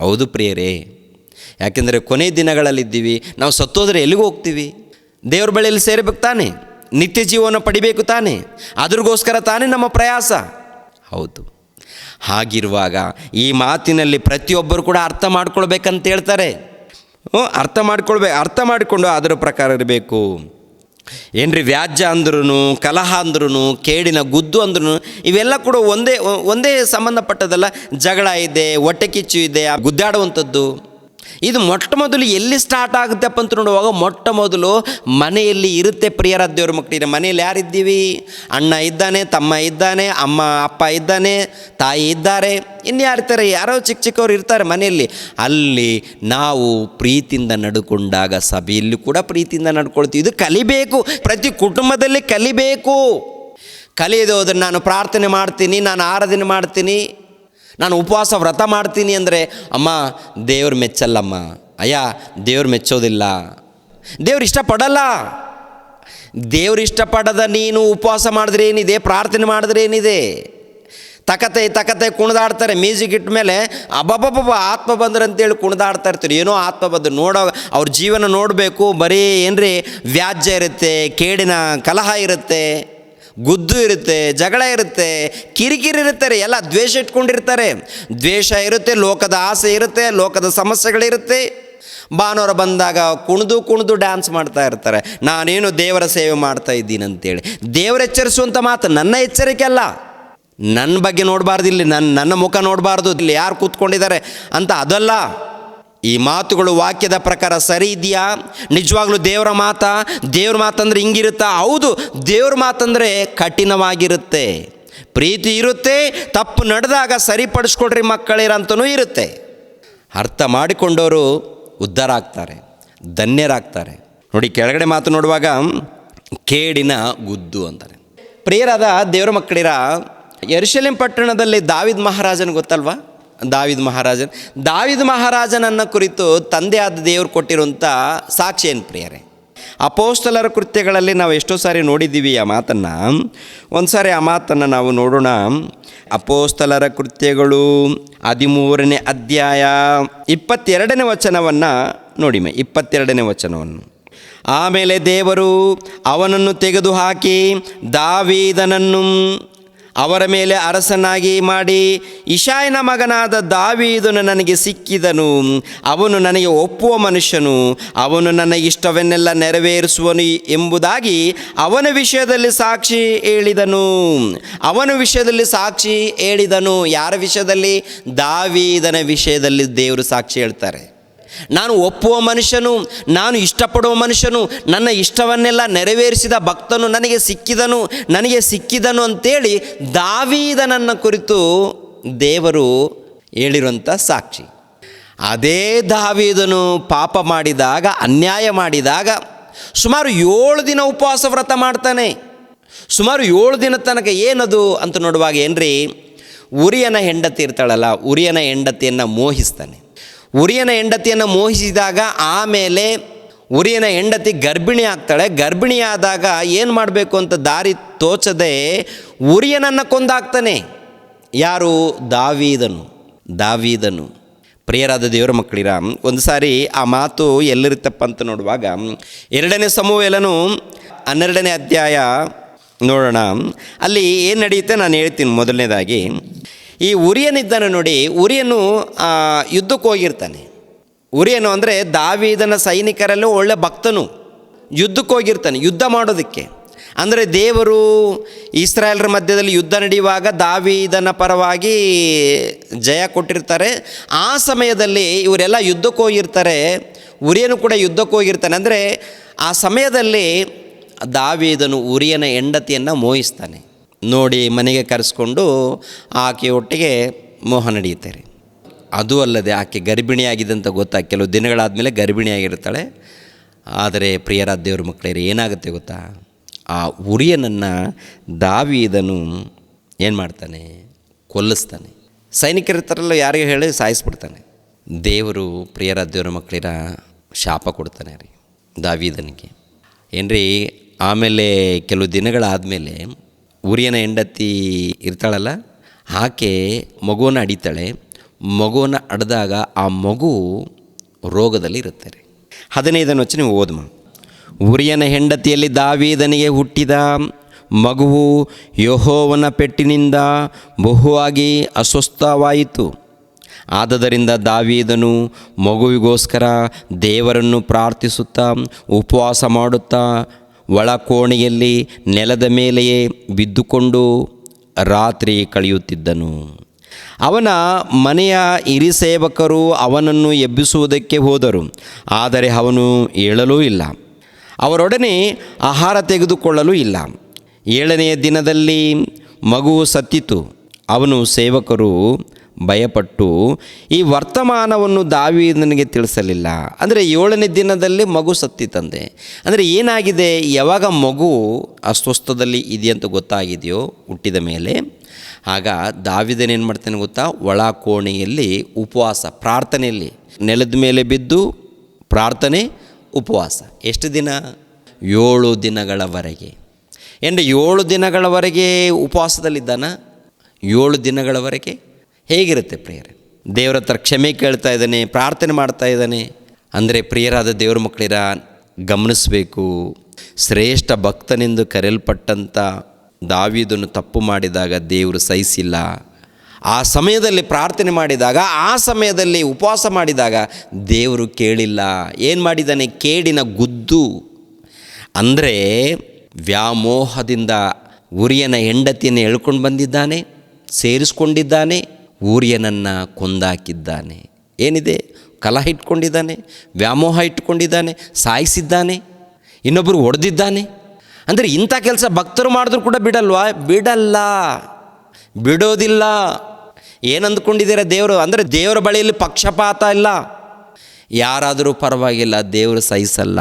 ಹೌದು ಪ್ರಿಯರೇ, ಯಾಕೆಂದರೆ ಕೊನೆ ದಿನಗಳಲ್ಲಿದ್ದೀವಿ. ನಾವು ಸತ್ತೋದ್ರೆ ಎಲ್ಲಿಗೂ ಹೋಗ್ತೀವಿ? ದೇವ್ರ ಬಳಿಯಲ್ಲಿ ಸೇರಬೇಕು ತಾನೆ, ನಿತ್ಯ ಜೀವನ ಪಡಿಬೇಕು ತಾನೆ, ಅದ್ರಿಗೋಸ್ಕರ ತಾನೇ ನಮ್ಮ ಪ್ರಯಾಸ. ಹೌದು. ಹಾಗಿರುವಾಗ ಈ ಮಾತಿನಲ್ಲಿ ಪ್ರತಿಯೊಬ್ಬರು ಕೂಡ ಅರ್ಥ ಮಾಡ್ಕೊಳ್ಬೇಕಂತ ಹೇಳ್ತಾರೆ. ಅರ್ಥ ಮಾಡಿಕೊಂಡು ಅದರ ಪ್ರಕಾರ ಇರಬೇಕು. ಏನ್ರಿ ವ್ಯಾಜ್ಯ ಅಂದ್ರೂ, ಕಲಹ ಅಂದ್ರೂ, ಕೇಡಿನ ಗುದ್ದು ಅಂದ್ರೂ ಇವೆಲ್ಲ ಕೂಡ ಒಂದೇ ಸಂಬಂಧಪಟ್ಟದಲ್ಲ. ಜಗಳ ಇದೆ, ಹೊಟ್ಟೆ ಕಿಚ್ಚು ಇದೆ, ಗುದ್ದಾಡುವಂಥದ್ದು. ಇದು ಮೊಟ್ಟ ಮೊದಲು ಎಲ್ಲಿ ಸ್ಟಾರ್ಟ್ ಆಗುತ್ತಪ್ಪ ಅಂತ ನೋಡುವಾಗ ಮೊಟ್ಟ ಮೊದಲು ಮನೆಯಲ್ಲಿ ಇರುತ್ತೆ. ಪ್ರಿಯರ ದೇವ್ರ ಮಕ್ಕಳಿಗೆ, ಮನೆಯಲ್ಲಿ ಯಾರಿದ್ದೀವಿ? ಅಣ್ಣ ಇದ್ದಾನೆ, ತಮ್ಮ ಇದ್ದಾನೆ, ಅಪ್ಪ ಇದ್ದಾನೆ, ತಾಯಿ ಇದ್ದಾರೆ, ಇನ್ಯಾರಿರ್ತಾರೆ? ಯಾರೋ ಚಿಕ್ಕವ್ರು ಇರ್ತಾರೆ ಮನೆಯಲ್ಲಿ. ಅಲ್ಲಿ ನಾವು ಪ್ರೀತಿಯಿಂದ ನಡ್ಕೊಂಡಾಗ ಸಭೆಯಲ್ಲಿ ಕೂಡ ಪ್ರೀತಿಯಿಂದ ನಡ್ಕೊಳ್ತೀವಿ. ಇದು ಕಲಿಬೇಕು, ಪ್ರತಿ ಕುಟುಂಬದಲ್ಲಿ ಕಲಿಬೇಕು. ಕಲಿಯದೆ ಹೋದರೆ ನಾನು ಪ್ರಾರ್ಥನೆ ಮಾಡ್ತೀನಿ, ನಾನು ಆರಾಧನೆ ಮಾಡ್ತೀನಿ, ನಾನು ಉಪವಾಸ ವ್ರತ ಮಾಡ್ತೀನಿ ಅಂದರೆ, ಅಮ್ಮ ದೇವ್ರು ಮೆಚ್ಚಲ್ಲಮ್ಮ, ಅಯ್ಯ ದೇವ್ರು ಮೆಚ್ಚೋದಿಲ್ಲ, ದೇವ್ರು ಇಷ್ಟಪಡಲ್ಲ. ದೇವ್ರು ಇಷ್ಟಪಡದ ನೀನು ಉಪವಾಸ ಮಾಡಿದ್ರೆ ಏನಿದೆ, ಪ್ರಾರ್ಥನೆ ಮಾಡಿದ್ರೆ ಏನಿದೆ? ತಕತೆ ಕುಣಿದಾಡ್ತಾರೆ. ಮ್ಯೂಸಿಕ್ ಇಟ್ಟ ಮೇಲೆ ಅಬ್ಬಬ್ಬಬ್ಬ ಆತ್ಮ ಬಂದ್ರೆ ಅಂತೇಳಿ ಕುಣಿದಾಡ್ತಾ ಇರ್ತಾರೆ. ಏನೋ ಆತ್ಮ ಬಂದು ನೋಡೋ ಅವ್ರ ಜೀವನ ನೋಡಬೇಕು. ಬರೀ ಏನ್ರಿ ವ್ಯಾಜ್ಯ ಇರುತ್ತೆ, ಕೇಡಿನ ಕಲಹ ಇರುತ್ತೆ, ಗುದ್ದು ಇರುತ್ತೆ, ಜಗಳ ಇರುತ್ತೆ, ಕಿರಿಕಿರಿ ಇರುತ್ತಾರೆ, ಎಲ್ಲ ದ್ವೇಷ ಇಟ್ಕೊಂಡಿರ್ತಾರೆ. ದ್ವೇಷ ಇರುತ್ತೆ, ಲೋಕದ ಆಸೆ ಇರುತ್ತೆ, ಲೋಕದ ಸಮಸ್ಯೆಗಳಿರುತ್ತೆ. ಭಾನುವಾರ ಬಂದಾಗ ಕುಣಿದು ಡ್ಯಾನ್ಸ್ ಮಾಡ್ತಾ ಇರ್ತಾರೆ. ನಾನೇನು ದೇವರ ಸೇವೆ ಮಾಡ್ತಾ ಇದ್ದೀನಿ ಅಂತೇಳಿ. ದೇವರ ಎಚ್ಚರಿಸುವಂಥ ಮಾತು, ನನ್ನ ಎಚ್ಚರಿಕೆ ಅಲ್ಲ. ನನ್ನ ಬಗ್ಗೆ ನೋಡಬಾರ್ದು, ಇಲ್ಲಿ ನನ್ನ ಮುಖ ನೋಡಬಾರ್ದು, ಇಲ್ಲಿ ಯಾರು ಕೂತ್ಕೊಂಡಿದ್ದಾರೆ ಅಂತ ಅದಲ್ಲ. ಈ ಮಾತುಗಳು ವಾಕ್ಯದ ಪ್ರಕಾರ ಸರಿ ಇದೆಯಾ? ನಿಜವಾಗ್ಲೂ ದೇವರ ಮಾತಂದ್ರೆ ಹಿಂಗಿರುತ್ತಾ? ಹೌದು, ದೇವ್ರ ಮಾತಂದರೆ ಕಠಿಣವಾಗಿರುತ್ತೆ. ಪ್ರೀತಿ ಇರುತ್ತೆ, ತಪ್ಪು ನಡೆದಾಗ ಸರಿಪಡಿಸ್ಕೊಡ್ರಿ ಮಕ್ಕಳಿರಂತನೂ ಇರುತ್ತೆ. ಅರ್ಥ ಮಾಡಿಕೊಂಡವರು ಉದ್ಧಾರ ಆಗ್ತಾರೆ, ಧನ್ಯರಾಗ್ತಾರೆ. ನೋಡಿ, ಕೆಳಗಡೆ ಮಾತು ನೋಡುವಾಗ ಕೇಡಿನ ಗುದ್ದು ಅಂತಾರೆ. ಪ್ರಿಯರಾದ ದೇವರ ಮಕ್ಕಳಿರ, ಯೆರೂಸಲೇಮ್ ಪಟ್ಟಣದಲ್ಲಿ ದಾವೀದ ಮಹಾರಾಜನ ಗೊತ್ತಲ್ವಾ? ದಾವೀದ ಮಹಾರಾಜನನ್ನು ಕುರಿತು ತಂದೆಯಾದ ದೇವರು ಕೊಟ್ಟಿರುವಂಥ ಸಾಕ್ಷಿ ಏನು ಪ್ರಿಯರೇ? ಅಪೋಸ್ತಲರ ಕೃತ್ಯಗಳಲ್ಲಿ ನಾವು ಎಷ್ಟೋ ಸಾರಿ ನೋಡಿದ್ದೀವಿ ಆ ಮಾತನ್ನು. ಒಂದು ಸಾರಿ ಆ ಮಾತನ್ನು ನಾವು ನೋಡೋಣ. ಅಪೋಸ್ತಲರ ಕೃತ್ಯಗಳು 13ನೇ ಅಧ್ಯಾಯ 22ನೇ ವಚನವನ್ನು ನೋಡಿ. 22ನೇ ವಚನವನ್ನು, ಆಮೇಲೆ ದೇವರು ಅವನನ್ನು ತೆಗೆದುಹಾಕಿ ದಾವೀದನನ್ನು ಅವರ ಮೇಲೆ ಅರಸನಾಗಿ ಮಾಡಿ, ಇಷಾಯನ ಮಗನಾದ ದಾವೀದನು ನನಗೆ ಸಿಕ್ಕಿದನು, ಅವನು ನನಗೆ ಒಪ್ಪುವ ಮನುಷ್ಯನು, ಅವನು ನನ್ನ ಇಷ್ಟವನ್ನೆಲ್ಲ ನೆರವೇರಿಸುವನು ಎಂಬುದಾಗಿ ಅವನ ವಿಷಯದಲ್ಲಿ ಸಾಕ್ಷಿ ಹೇಳಿದನು. ಯಾರ ವಿಷಯದಲ್ಲಿ? ದಾವೀದನ ವಿಷಯದಲ್ಲಿ ದೇವರು ಸಾಕ್ಷಿ ಹೇಳ್ತಾರೆ. ನಾನು ಒಪ್ಪುವ ಮನುಷ್ಯನು, ನಾನು ಇಷ್ಟಪಡುವ ಮನುಷ್ಯನು, ನನ್ನ ಇಷ್ಟವನ್ನೆಲ್ಲ ನೆರವೇರಿಸಿದ ಭಕ್ತನು ನನಗೆ ಸಿಕ್ಕಿದನು ಅಂತೇಳಿ ದಾವೀದನನ್ನು ಕುರಿತು ದೇವರು ಹೇಳಿರುವಂಥ ಸಾಕ್ಷಿ. ಅದೇ ದಾವೀದನು ಪಾಪ ಮಾಡಿದಾಗ, ಅನ್ಯಾಯ ಮಾಡಿದಾಗ ಸುಮಾರು 7 ದಿನ ಉಪವಾಸ ವ್ರತ ಮಾಡ್ತಾನೆ. ಸುಮಾರು 7 ದಿನ ತನಕ. ಏನದು ಅಂತ ನೋಡುವಾಗ ಏನ್ರಿ, ಉರಿಯನ ಹೆಂಡತಿ ಇರ್ತಾಳಲ್ಲ, ಉರಿಯನ ಹೆಂಡತಿಯನ್ನು ಮೋಹಿಸ್ತಾನೆ. ಉರಿಯನ ಹೆಂಡತಿಯನ್ನು ಮೋಹಿಸಿದಾಗ ಆಮೇಲೆ ಉರಿಯನ ಹೆಂಡತಿ ಗರ್ಭಿಣಿ ಆಗ್ತಾಳೆ. ಗರ್ಭಿಣಿಯಾದಾಗ ಏನು ಮಾಡಬೇಕು ಅಂತ ದಾರಿ ತೋಚದೆ ಉರಿಯನನ್ನು ಕೊಂದಾಕ್ತಾನೆ. ಯಾರು? ದಾವೀದನು. ಪ್ರಿಯರಾದ ದೇವರ ಮಕ್ಕಳಿರ, ಒಂದು ಸಾರಿ ಆ ಮಾತು ಎಲ್ಲಿರುತ್ತಪ್ಪ ಅಂತ ನೋಡುವಾಗ 2ನೇ ಸಮುವೇಲನು 12ನೇ ಅಧ್ಯಾಯ ನೋಡೋಣ. ಅಲ್ಲಿ ಏನು ನಡೆಯುತ್ತೆ ನಾನು ಹೇಳ್ತೀನಿ. ಮೊದಲನೇದಾಗಿ ಈ ಉರಿಯನಿದ್ದಾನೆ ನೋಡಿ. ಉರಿಯನು ಯುದ್ಧಕ್ಕೆ ಹೋಗಿರ್ತಾನೆ. ಉರಿಯನು ಅಂದರೆ ದಾವೀದನ ಸೈನಿಕರಲ್ಲೂ ಒಳ್ಳೆ ಭಕ್ತನು. ಯುದ್ಧಕ್ಕೆ ಹೋಗಿರ್ತಾನೆ, ಯುದ್ಧ ಮಾಡೋದಕ್ಕೆ. ಅಂದರೆ ದೇವರು ಇಸ್ರಾಯೇಲರ ಮಧ್ಯದಲ್ಲಿ ಯುದ್ಧ ನಡೆಯುವಾಗ ದಾವೀದನ ಪರವಾಗಿ ಜಯ ಕೊಟ್ಟಿರ್ತಾರೆ. ಆ ಸಮಯದಲ್ಲಿ ಇವರೆಲ್ಲ ಯುದ್ಧಕ್ಕೆ ಹೋಗಿರ್ತಾರೆ. ಉರಿಯನು ಕೂಡ ಯುದ್ಧಕ್ಕೆ ಹೋಗಿರ್ತಾನೆ. ಅಂದರೆ ಆ ಸಮಯದಲ್ಲಿ ದಾವೀದನು ಉರಿಯನ ಹೆಂಡತಿಯನ್ನು ಮೋಹಿಸ್ತಾನೆ. ನೋಡಿ, ಮನೆಗೆ ಕರೆಸ್ಕೊಂಡು ಆಕೆ ಒಟ್ಟಿಗೆ ಮೋಹ ನಡೆಯುತ್ತಾರೆ. ಅದು ಅಲ್ಲದೆ ಆಕೆ ಗರ್ಭಿಣಿಯಾಗಿದೆ ಅಂತ ಗೊತ್ತಾಗಿ ಕೆಲವು ದಿನಗಳಾದಮೇಲೆ ಗರ್ಭಿಣಿಯಾಗಿರ್ತಾಳೆ. ಆದರೆ ಪ್ರಿಯರಾದ ದೇವ್ರ ಮಕ್ಕಳೇ, ಏನಾಗುತ್ತೆ ಗೊತ್ತಾ? ಆ ಉರಿಯನನ್ನು ದಾವೀದನು ಏನು ಮಾಡ್ತಾನೆ? ಕೊಲ್ಲಿಸ್ತಾನೆ. ಸೈನಿಕರಿರ್ತಾರಲ್ಲ, ಯಾರಿಗೆ ಹೇಳಿ ಸಾಯಿಸ್ಬಿಡ್ತಾನೆ. ದೇವರು ಪ್ರಿಯರಾದ ದೇವ್ರ ಮಕ್ಕಳಿರ ಶಾಪ ಕೊಡ್ತಾನೆ ರೀ ದಾವೀದನಿಗೆ. ಏನ್ರಿ, ಆಮೇಲೆ ಕೆಲವು ದಿನಗಳಾದಮೇಲೆ ಉರಿಯನ ಹೆಂಡತಿ ಇರ್ತಾಳಲ್ಲ, ಆಕೆ ಮಗುವನ್ನು ಹಡಿತಾಳೆ. ಮಗುವನ್ನು ಹಡ್ದಾಗ ಆ ಮಗು ರೋಗದಲ್ಲಿ ಇರುತ್ತಾರೆ. 15ನೇ ವಚನ ಓದಮ್ಮ. ಉರಿಯನ ಹೆಂಡತಿಯಲ್ಲಿ ದಾವೀದನಿಗೆ ಹುಟ್ಟಿದ ಮಗುವು ಯೆಹೋವನ ಪೆಟ್ಟಿನಿಂದ ಬಹುವಾಗಿ ಅಸ್ವಸ್ಥವಾಯಿತು. ಆದದರಿಂದ ದಾವೀದನು ಮಗುವಿಗೋಸ್ಕರ ದೇವರನ್ನು ಪ್ರಾರ್ಥಿಸುತ್ತಾ ಉಪವಾಸ ಮಾಡುತ್ತಾ ಒಳ ಕೋಣೆಯಲ್ಲಿ ನೆಲದ ಮೇಲೆಯೇ ಬಿದ್ದುಕೊಂಡು ರಾತ್ರಿ ಕಳೆಯುತ್ತಿದ್ದನು. ಅವನ ಮನೆಯ ಹಿರಿಸೇವಕರು ಅವನನ್ನು ಎಬ್ಬಿಸುವುದಕ್ಕೆ ಹೋದರು, ಆದರೆ ಅವನು ಏಳಲೂ ಇಲ್ಲ. ಅವರೊಡನೆ ಆಹಾರ ತೆಗೆದುಕೊಳ್ಳಲೂ ಇಲ್ಲ. 7ನೆಯ ದಿನದಲ್ಲಿ ಮಗುವು ಸತ್ತಿತು. ಅವನು ಸೇವಕರು ಭಯಪಟ್ಟು ಈ ವರ್ತಮಾನವನ್ನು ದಾವೀದನಿಗೆ ತಿಳಿಸಲಿಲ್ಲ. ಅಂದರೆ 7ನೇ ದಿನದಲ್ಲಿ ಮಗು ಸತ್ತಿತಂತೆ. ಅಂದರೆ ಏನಾಗಿದೆ, ಯಾವಾಗ ಮಗು ಅಸ್ವಸ್ಥದಲ್ಲಿ ಇದೆಯಂತ ಗೊತ್ತಾಗಿದೆಯೋ ಹುಟ್ಟಿದ ಮೇಲೆ, ಆಗ ದಾವೀದನೇನು ಮಾಡ್ತಾನೆ ಗೊತ್ತಾ, ಒಳ ಕೋಣೆಯಲ್ಲಿ ಉಪವಾಸ ಪ್ರಾರ್ಥನೆಯಲ್ಲಿ ನೆಲದ ಮೇಲೆ ಬಿದ್ದು ಪ್ರಾರ್ಥನೆ ಉಪವಾಸ. ಎಷ್ಟು ದಿನ? 7 ದಿನಗಳವರೆಗೆ. ಅಂದರೆ 7 ದಿನಗಳವರೆಗೆ ಉಪವಾಸದಲ್ಲಿದ್ದಾನ? 7 ದಿನಗಳವರೆಗೆ ಹೇಗಿರುತ್ತೆ ಪ್ರಿಯರೇ? ದೇವರ ಹತ್ರ ಕ್ಷಮೆ ಕೇಳ್ತಾ ಇದ್ದಾನೆ, ಪ್ರಾರ್ಥನೆ ಮಾಡ್ತಾ ಇದ್ದಾನೆ. ಅಂದರೆ ಪ್ರಿಯರಾದ ದೇವರ ಮಕ್ಕಳಿರ ಗಮನಿಸಬೇಕು, ಶ್ರೇಷ್ಠ ಭಕ್ತನೆಂದು ಕರೆಯಲ್ಪಟ್ಟಂಥ ದಾವೀದನು ತಪ್ಪು ಮಾಡಿದಾಗ ದೇವರು ಸಹಿಸಿಲ್ಲ. ಆ ಸಮಯದಲ್ಲಿ ಪ್ರಾರ್ಥನೆ ಮಾಡಿದಾಗ, ಆ ಸಮಯದಲ್ಲಿ ಉಪವಾಸ ಮಾಡಿದಾಗ ದೇವರು ಕೇಳಿಲ್ಲ. ಏನು ಮಾಡಿದ್ದಾನೆ? ಕೇಡಿನ ಗುದ್ದು. ಅಂದರೆ ವ್ಯಾಮೋಹದಿಂದ ಉರಿಯನ ಹೆಂಡತಿಯನ್ನು ಎಳ್ಕೊಂಡು ಬಂದಿದ್ದಾನೆ, ಸೇರಿಸ್ಕೊಂಡಿದ್ದಾನೆ, ಊರಿಯನನ್ನು ಕೊಂದಾಕಿದ್ದಾನೆ. ಏನಿದೆ? ಕಲಹ ಇಟ್ಕೊಂಡಿದ್ದಾನೆ, ವ್ಯಾಮೋಹ ಇಟ್ಕೊಂಡಿದ್ದಾನೆ, ಸಾಯಿಸಿದ್ದಾನೆ, ಇನ್ನೊಬ್ಬರು ಹೊಡೆದಿದ್ದಾನೆ. ಅಂದರೆ ಇಂಥ ಕೆಲಸ ಭಕ್ತರು ಮಾಡಿದ್ರು ಕೂಡ ಬಿಡಲ್ವಾ? ಬಿಡೋದಿಲ್ಲ. ಏನಂದ್ಕೊಂಡಿದ್ದೀರ ದೇವರು? ಅಂದರೆ ದೇವರ ಬಳಿಯಲ್ಲಿ ಪಕ್ಷಪಾತ ಇಲ್ಲ. ಯಾರಾದರೂ ಪರವಾಗಿಲ್ಲ, ದೇವರು ಸಹಿಸಲ್ಲ.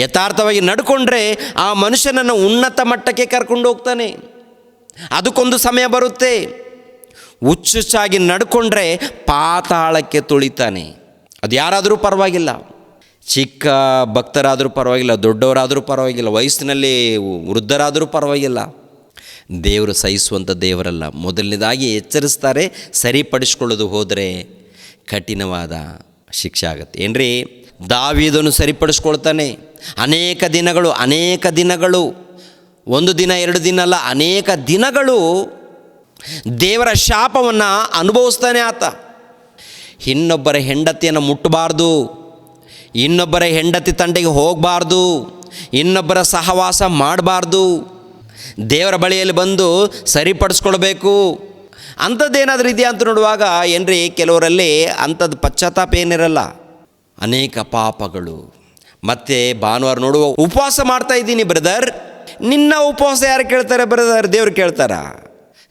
ಯಥಾರ್ಥವಾಗಿ ನಡ್ಕೊಂಡ್ರೆ ಆ ಮನುಷ್ಯನನ್ನು ಉನ್ನತ ಮಟ್ಟಕ್ಕೆ ಕರ್ಕೊಂಡು ಹೋಗ್ತಾನೆ. ಅದಕ್ಕೊಂದು ಸಮಯ ಬರುತ್ತೆ. ಹುಚ್ಚುಚ್ಚಾಗಿ ನಡ್ಕೊಂಡ್ರೆ ಪಾತಾಳಕ್ಕೆ ತುಳಿತಾನೆ. ಅದು ಯಾರಾದರೂ ಪರವಾಗಿಲ್ಲ, ಚಿಕ್ಕ ಭಕ್ತರಾದರೂ ಪರವಾಗಿಲ್ಲ, ದೊಡ್ಡವರಾದರೂ ಪರವಾಗಿಲ್ಲ, ವಯಸ್ಸಿನಲ್ಲಿ ವೃದ್ಧರಾದರೂ ಪರವಾಗಿಲ್ಲ. ದೇವರು ಸಹಿಸುವಂಥ ದೇವರಲ್ಲ. ಮೊದಲನೇದಾಗಿ ಎಚ್ಚರಿಸ್ತಾರೆ, ಸರಿಪಡಿಸ್ಕೊಳ್ಳೋದು ಹೋದರೆ ಕಠಿಣವಾದ ಶಿಕ್ಷೆ ಆಗುತ್ತೆ. ಏನ್ರಿ, ದಾವೀದನು ಸರಿಪಡಿಸ್ಕೊಳ್ತಾನೆ. ಅನೇಕ ದಿನಗಳು, 1 ದಿನ 2 ದಿನ ಅಲ್ಲ, ಅನೇಕ ದಿನಗಳು ದೇವರ ಶಾಪವನ್ನು ಅನುಭವಿಸ್ತಾನೆ ಆತ. ಇನ್ನೊಬ್ಬರ ಹೆಂಡತಿಯನ್ನು ಮುಟ್ಟಬಾರ್ದು, ಇನ್ನೊಬ್ಬರ ಹೆಂಡತಿ ತಂಟೆಗೆ ಹೋಗಬಾರ್ದು, ಇನ್ನೊಬ್ಬರ ಸಹವಾಸ ಮಾಡಬಾರ್ದು. ದೇವರ ಬಳಿಯಲ್ಲಿ ಬಂದು ಸರಿಪಡಿಸ್ಕೊಳ್ಬೇಕು. ಅಂಥದ್ದೇನಾದರೂ ಇದೆಯಾ ಅಂತ ನೋಡುವಾಗ ಏನ್ರಿ, ಕೆಲವರಲ್ಲಿ ಅಂಥದ್ದು ಪಶ್ಚಾತ್ತಾಪ ಏನಿರಲ್ಲ, ಅನೇಕ ಪಾಪಗಳು. ಮತ್ತು ಭಾನುವಾರ ನೋಡುವ ಉಪವಾಸ ಮಾಡ್ತಾ ಇದ್ದೀನಿ ಬ್ರದರ್, ನಿನ್ನ ಉಪವಾಸ ಯಾರು ಕೇಳ್ತಾರೆ ಬ್ರದರ್? ದೇವ್ರು ಕೇಳ್ತಾರ?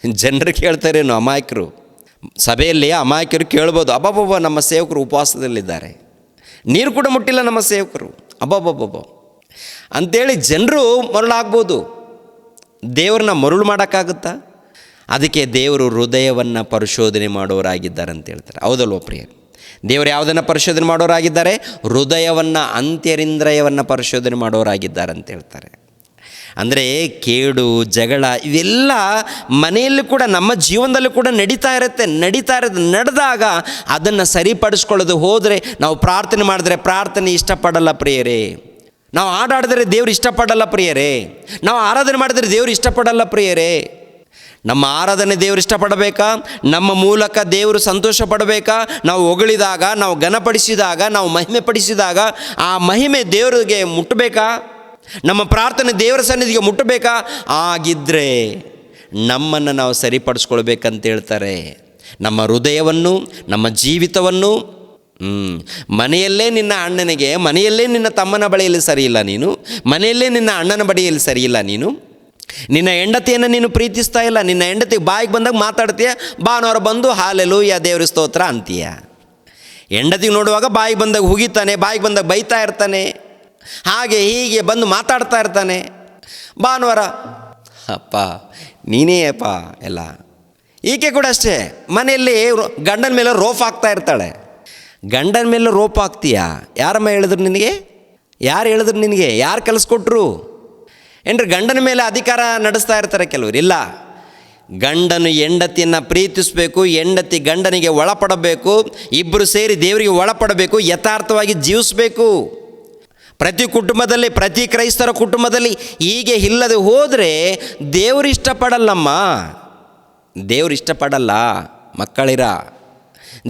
ಜನರು ಕೇಳ್ತಾರೇನು? ಅಮಾಯಕರು ಸಭೆಯಲ್ಲಿ ಅಮಾಯಕರು ಕೇಳ್ಬೋದು, ಅಬ್ಬಬ್ಬಬ್ಬ ನಮ್ಮ ಸೇವಕರು ಉಪವಾಸದಲ್ಲಿದ್ದಾರೆ, ನೀರು ಕೂಡ ಮುಟ್ಟಿಲ್ಲ ನಮ್ಮ ಸೇವಕರು, ಅಬ್ಬಬ್ಬಬ್ಬ ಅಂಥೇಳಿ ಜನರು ಮರುಳಾಗ್ಬೋದು. ದೇವ್ರನ್ನ ಮರುಳು ಮಾಡೋಕ್ಕಾಗುತ್ತಾ? ಅದಕ್ಕೆ ದೇವರು ಹೃದಯವನ್ನು ಪರಿಶೋಧನೆ ಮಾಡೋರಾಗಿದ್ದಾರೆ ಅಂತ ಹೇಳ್ತಾರೆ. ಹೌದಲ್ವ ಪ್ರಿಯರು? ದೇವರು ಯಾವುದನ್ನು ಪರಿಶೋಧನೆ ಮಾಡೋರಾಗಿದ್ದಾರೆ? ಹೃದಯವನ್ನು, ಅಂತ್ಯರಿಂದ್ರಯವನ್ನು ಪರಿಶೋಧನೆ ಮಾಡೋರಾಗಿದ್ದಾರೆ ಅಂತ ಹೇಳ್ತಾರೆ. ಅಂದರೆ ಕೇಡು, ಜಗಳ ಇವೆಲ್ಲ ಮನೆಯಲ್ಲಿ ಕೂಡ, ನಮ್ಮ ಜೀವನದಲ್ಲೂ ಕೂಡ ನಡೀತಾ ಇರುತ್ತೆ. ನಡೆದಾಗ ಅದನ್ನು ಸರಿಪಡಿಸ್ಕೊಳ್ಳೋದು ಹೋದರೆ, ನಾವು ಪ್ರಾರ್ಥನೆ ಮಾಡಿದ್ರೆ ಪ್ರಾರ್ಥನೆ ಇಷ್ಟಪಡಲ್ಲ ಪ್ರಿಯರೇ. ನಾವು ಹಾಡಾಡಿದ್ರೆ ದೇವ್ರು ಇಷ್ಟಪಡಲ್ಲ ಪ್ರಿಯರೇ. ನಾವು ಆರಾಧನೆ ಮಾಡಿದ್ರೆ ದೇವ್ರು ಇಷ್ಟಪಡಲ್ಲ ಪ್ರಿಯರೇ. ನಮ್ಮ ಆರಾಧನೆ ದೇವರು ಇಷ್ಟಪಡಬೇಕಾ? ನಮ್ಮ ಮೂಲಕ ದೇವರು ಸಂತೋಷ ಪಡಬೇಕಾ? ನಾವು ಹೊಗಳಿದಾಗ, ನಾವು ಘನಪಡಿಸಿದಾಗ, ನಾವು ಮಹಿಮೆ ಪಡಿಸಿದಾಗ ಆ ಮಹಿಮೆ ದೇವರಿಗೆ ಮುಟ್ಟಬೇಕಾ? ನಮ್ಮ ಪ್ರಾರ್ಥನೆ ದೇವರ ಸನ್ನಿಧಿಗೆ ಮುಟ್ಟಬೇಕಾ? ಆಗಿದ್ದರೆ ನಮ್ಮನ್ನು ನಾವು ಸರಿಪಡಿಸ್ಕೊಳ್ಬೇಕಂತ ಹೇಳ್ತಾರೆ. ನಮ್ಮ ಹೃದಯವನ್ನು, ನಮ್ಮ ಜೀವಿತವನ್ನು. ಮನೆಯಲ್ಲೇ ನಿನ್ನ ಅಣ್ಣನಿಗೆ, ಮನೆಯಲ್ಲೇ ನಿನ್ನ ತಮ್ಮನ ಬಳಿಯಲ್ಲಿ ಸರಿಯಿಲ್ಲ ನೀನು, ಮನೆಯಲ್ಲೇ ನಿನ್ನ ಅಣ್ಣನ ಬಳಿಯಲ್ಲಿ ಸರಿಯಿಲ್ಲ ನೀನು, ನಿನ್ನ ಹೆಂಡತಿಯನ್ನು ನೀನು ಪ್ರೀತಿಸ್ತಾ ಇಲ್ಲ, ನಿನ್ನ ಹೆಂಡತಿಗೆ ಬಾಯಿಗೆ ಬಂದಾಗ ಮಾತಾಡ್ತೀಯ, ಭಾನುವಾರ ಬಂದು ಹಾಲೆಲೂಯ ದೇವ್ರ ಸ್ತೋತ್ರ ಅಂತೀಯ. ಹೆಂಡತಿಗೆ ನೋಡುವಾಗ ಬಾಯಿಗೆ ಬಂದಾಗ ಹುಗಿತಾನೆ, ಬಾಯಿಗೆ ಬಂದಾಗ ಬೈತಾ ಇರ್ತಾನೆ, ಹಾಗೆ ಹೀಗೆ ಬಂದು ಮಾತಾಡ್ತಾ ಇರ್ತಾನೆ. ಭಾನುವಾರ ಅಪ್ಪ ನೀನೇ ಅಪ್ಪ ಎಲ್ಲ. ಈಕೆ ಕೂಡ ಅಷ್ಟೇ, ಮನೆಯಲ್ಲಿ ಗಂಡನ ಮೇಲೆ ರೋಪ್ ಹಾಕ್ತಾ ಇರ್ತಾಳೆ. ಗಂಡನ ಮೇಲೆ ರೋಪ್ ಹಾಕ್ತೀಯಾ? ಯಾರಮ್ಮ ಹೇಳಿದ್ರು ನಿನಗೆ? ಯಾರು ಹೇಳಿದ್ರು ನಿನಗೆ? ಯಾರು ಕಲಿಸ್ಕೊಟ್ರು? ಏನ್ರಿ ಗಂಡನ ಮೇಲೆ ಅಧಿಕಾರ ನಡೆಸ್ತಾ ಇರ್ತಾರೆ ಕೆಲವರು. ಇಲ್ಲ, ಗಂಡನು ಹೆಂಡತಿಯನ್ನು ಪ್ರೀತಿಸಬೇಕು, ಹೆಂಡತಿ ಗಂಡನಿಗೆ ಒಳಪಡಬೇಕು, ಇಬ್ಬರು ಸೇರಿ ದೇವರಿಗೆ ಒಳಪಡಬೇಕು, ಯಥಾರ್ಥವಾಗಿ ಜೀವಿಸಬೇಕು. ಪ್ರತಿ ಕುಟುಂಬದಲ್ಲಿ, ಪ್ರತಿ ಕ್ರೈಸ್ತರ ಕುಟುಂಬದಲ್ಲಿ ಹೀಗೆ ಇಲ್ಲದೆ ಹೋದರೆ ದೇವರು ಇಷ್ಟಪಡಲ್ಲಮ್ಮ. ದೇವರು ಇಷ್ಟಪಡಲ್ಲ ಮಕ್ಕಳಿರ.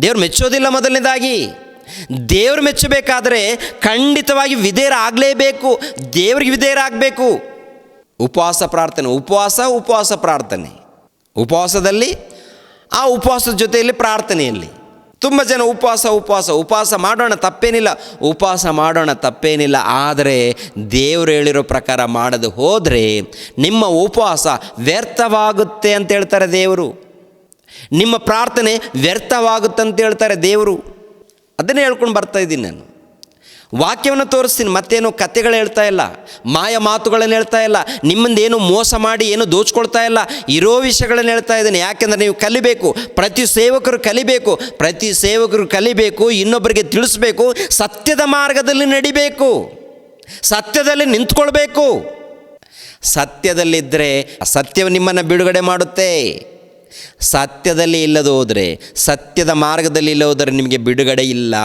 ದೇವ್ರು ಮೆಚ್ಚೋದಿಲ್ಲ. ಮೊದಲನೇದಾಗಿ ದೇವರು ಮೆಚ್ಚಬೇಕಾದರೆ ಖಂಡಿತವಾಗಿ ವಿಧೇಯರಾಗಲೇಬೇಕು, ದೇವರಿಗೆ ವಿಧೇಯರಾಗಬೇಕು. ಉಪವಾಸ ಪ್ರಾರ್ಥನೆ, ಉಪವಾಸ ಪ್ರಾರ್ಥನೆ, ಉಪವಾಸದಲ್ಲಿ ಆ ಉಪವಾಸದ ಜೊತೆಯಲ್ಲಿ ಪ್ರಾರ್ಥನೆಯಲ್ಲಿ. ತುಂಬ ಜನ ಉಪವಾಸ ಮಾಡೋಣ ತಪ್ಪೇನಿಲ್ಲ, ಉಪವಾಸ ಮಾಡೋಣ ತಪ್ಪೇನಿಲ್ಲ. ಆದರೆ ದೇವರು ಹೇಳಿರೋ ಪ್ರಕಾರ ಮಾಡದೆ ಹೋದರೆ ನಿಮ್ಮ ಉಪವಾಸ ವ್ಯರ್ಥವಾಗುತ್ತೆ ಅಂತ ಹೇಳ್ತಾರೆ ದೇವರು. ನಿಮ್ಮ ಪ್ರಾರ್ಥನೆ ವ್ಯರ್ಥವಾಗುತ್ತೆ ಅಂತ ಹೇಳ್ತಾರೆ ದೇವರು. ಅದನ್ನೇ ಹೇಳ್ಕೊಂಡು ಬರ್ತಾ ಇದ್ದೀನಿ ನಾನು. ವಾಕ್ಯವನ್ನು ತೋರಿಸ್ತೀನಿ, ಮತ್ತೇನು ಕಥೆಗಳು ಹೇಳ್ತಾ ಇಲ್ಲ, ಮಾಯ ಮಾತುಗಳನ್ನು ಹೇಳ್ತಾ ಇಲ್ಲ, ನಿಮ್ಮಂದೇನು ಮೋಸ ಮಾಡಿ ಏನು ದೋಚ್ಕೊಳ್ತಾ ಇಲ್ಲ, ಇರೋ ವಿಷಯಗಳನ್ನು ಹೇಳ್ತಾ ಇದ್ದೀನಿ. ಯಾಕೆಂದರೆ ನೀವು ಕಲಿಬೇಕು, ಪ್ರತಿ ಸೇವಕರು ಕಲಿಬೇಕು, ಇನ್ನೊಬ್ಬರಿಗೆ ತಿಳಿಸ್ಬೇಕು, ಸತ್ಯದ ಮಾರ್ಗದಲ್ಲಿ ನಡಿಬೇಕು, ಸತ್ಯದಲ್ಲಿ ನಿಂತ್ಕೊಳ್ಬೇಕು. ಸತ್ಯದಲ್ಲಿದ್ದರೆ ಸತ್ಯವು ನಿಮ್ಮನ್ನು ಬಿಡುಗಡೆ ಮಾಡುತ್ತೆ. ಸತ್ಯದಲ್ಲಿ ಇಲ್ಲದೆ ಹೋದರೆ, ಸತ್ಯದ ಮಾರ್ಗದಲ್ಲಿ ಇಲ್ಲದೆ ಹೋದರೆ ನಿಮಗೆ ಬಿಡುಗಡೆ ಇಲ್ಲ.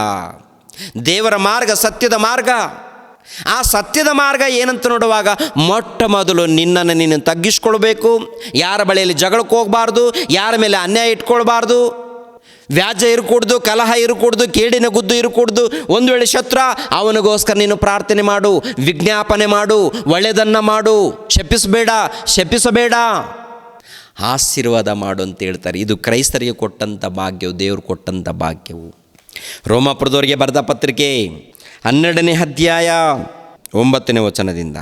ದೇವರ ಮಾರ್ಗ ಸತ್ಯದ ಮಾರ್ಗ. ಆ ಸತ್ಯದ ಮಾರ್ಗ ಏನಂತ ನೋಡುವಾಗ ಮೊಟ್ಟ ಮೊದಲು ನಿನ್ನನ್ನು ನೀನು ತಗ್ಗಿಸ್ಕೊಳ್ಬೇಕು. ಯಾರ ಬಳಿಯಲ್ಲಿ ಜಗಳಕ್ಕೆ ಹೋಗಬಾರ್ದು, ಯಾರ ಮೇಲೆ ಅನ್ಯಾಯ ಇಟ್ಕೊಳ್ಬಾರ್ದು, ವ್ಯಾಜ್ಯ ಇರಕೂಡ್ದು, ಕಲಹ ಇರಕೂಡ್ದು, ಕೇಡಿನ ಗುದ್ದು ಇರಕೂಡ್ದು. ಒಂದು ವೇಳೆ ಶತ್ರು, ಅವನಿಗೋಸ್ಕರ ನೀನು ಪ್ರಾರ್ಥನೆ ಮಾಡು, ವಿಜ್ಞಾಪನೆ ಮಾಡು, ಒಳ್ಳೆಯದನ್ನು ಮಾಡು, ಶಪಿಸಬೇಡ, ಆಶೀರ್ವಾದ ಮಾಡು ಅಂತ ಹೇಳ್ತಾರೆ. ಇದು ಕ್ರೈಸ್ತರಿಗೆ ಕೊಟ್ಟಂಥ ಭಾಗ್ಯವು, ದೇವರು ಕೊಟ್ಟಂಥ ಭಾಗ್ಯವು. ರೋಮಾಪುರದವರಿಗೆ ಬರೆದ ಪತ್ರಿಕೆ 12ನೇ ಅಧ್ಯಾಯ 9ನೇ ವಚನದಿಂದ,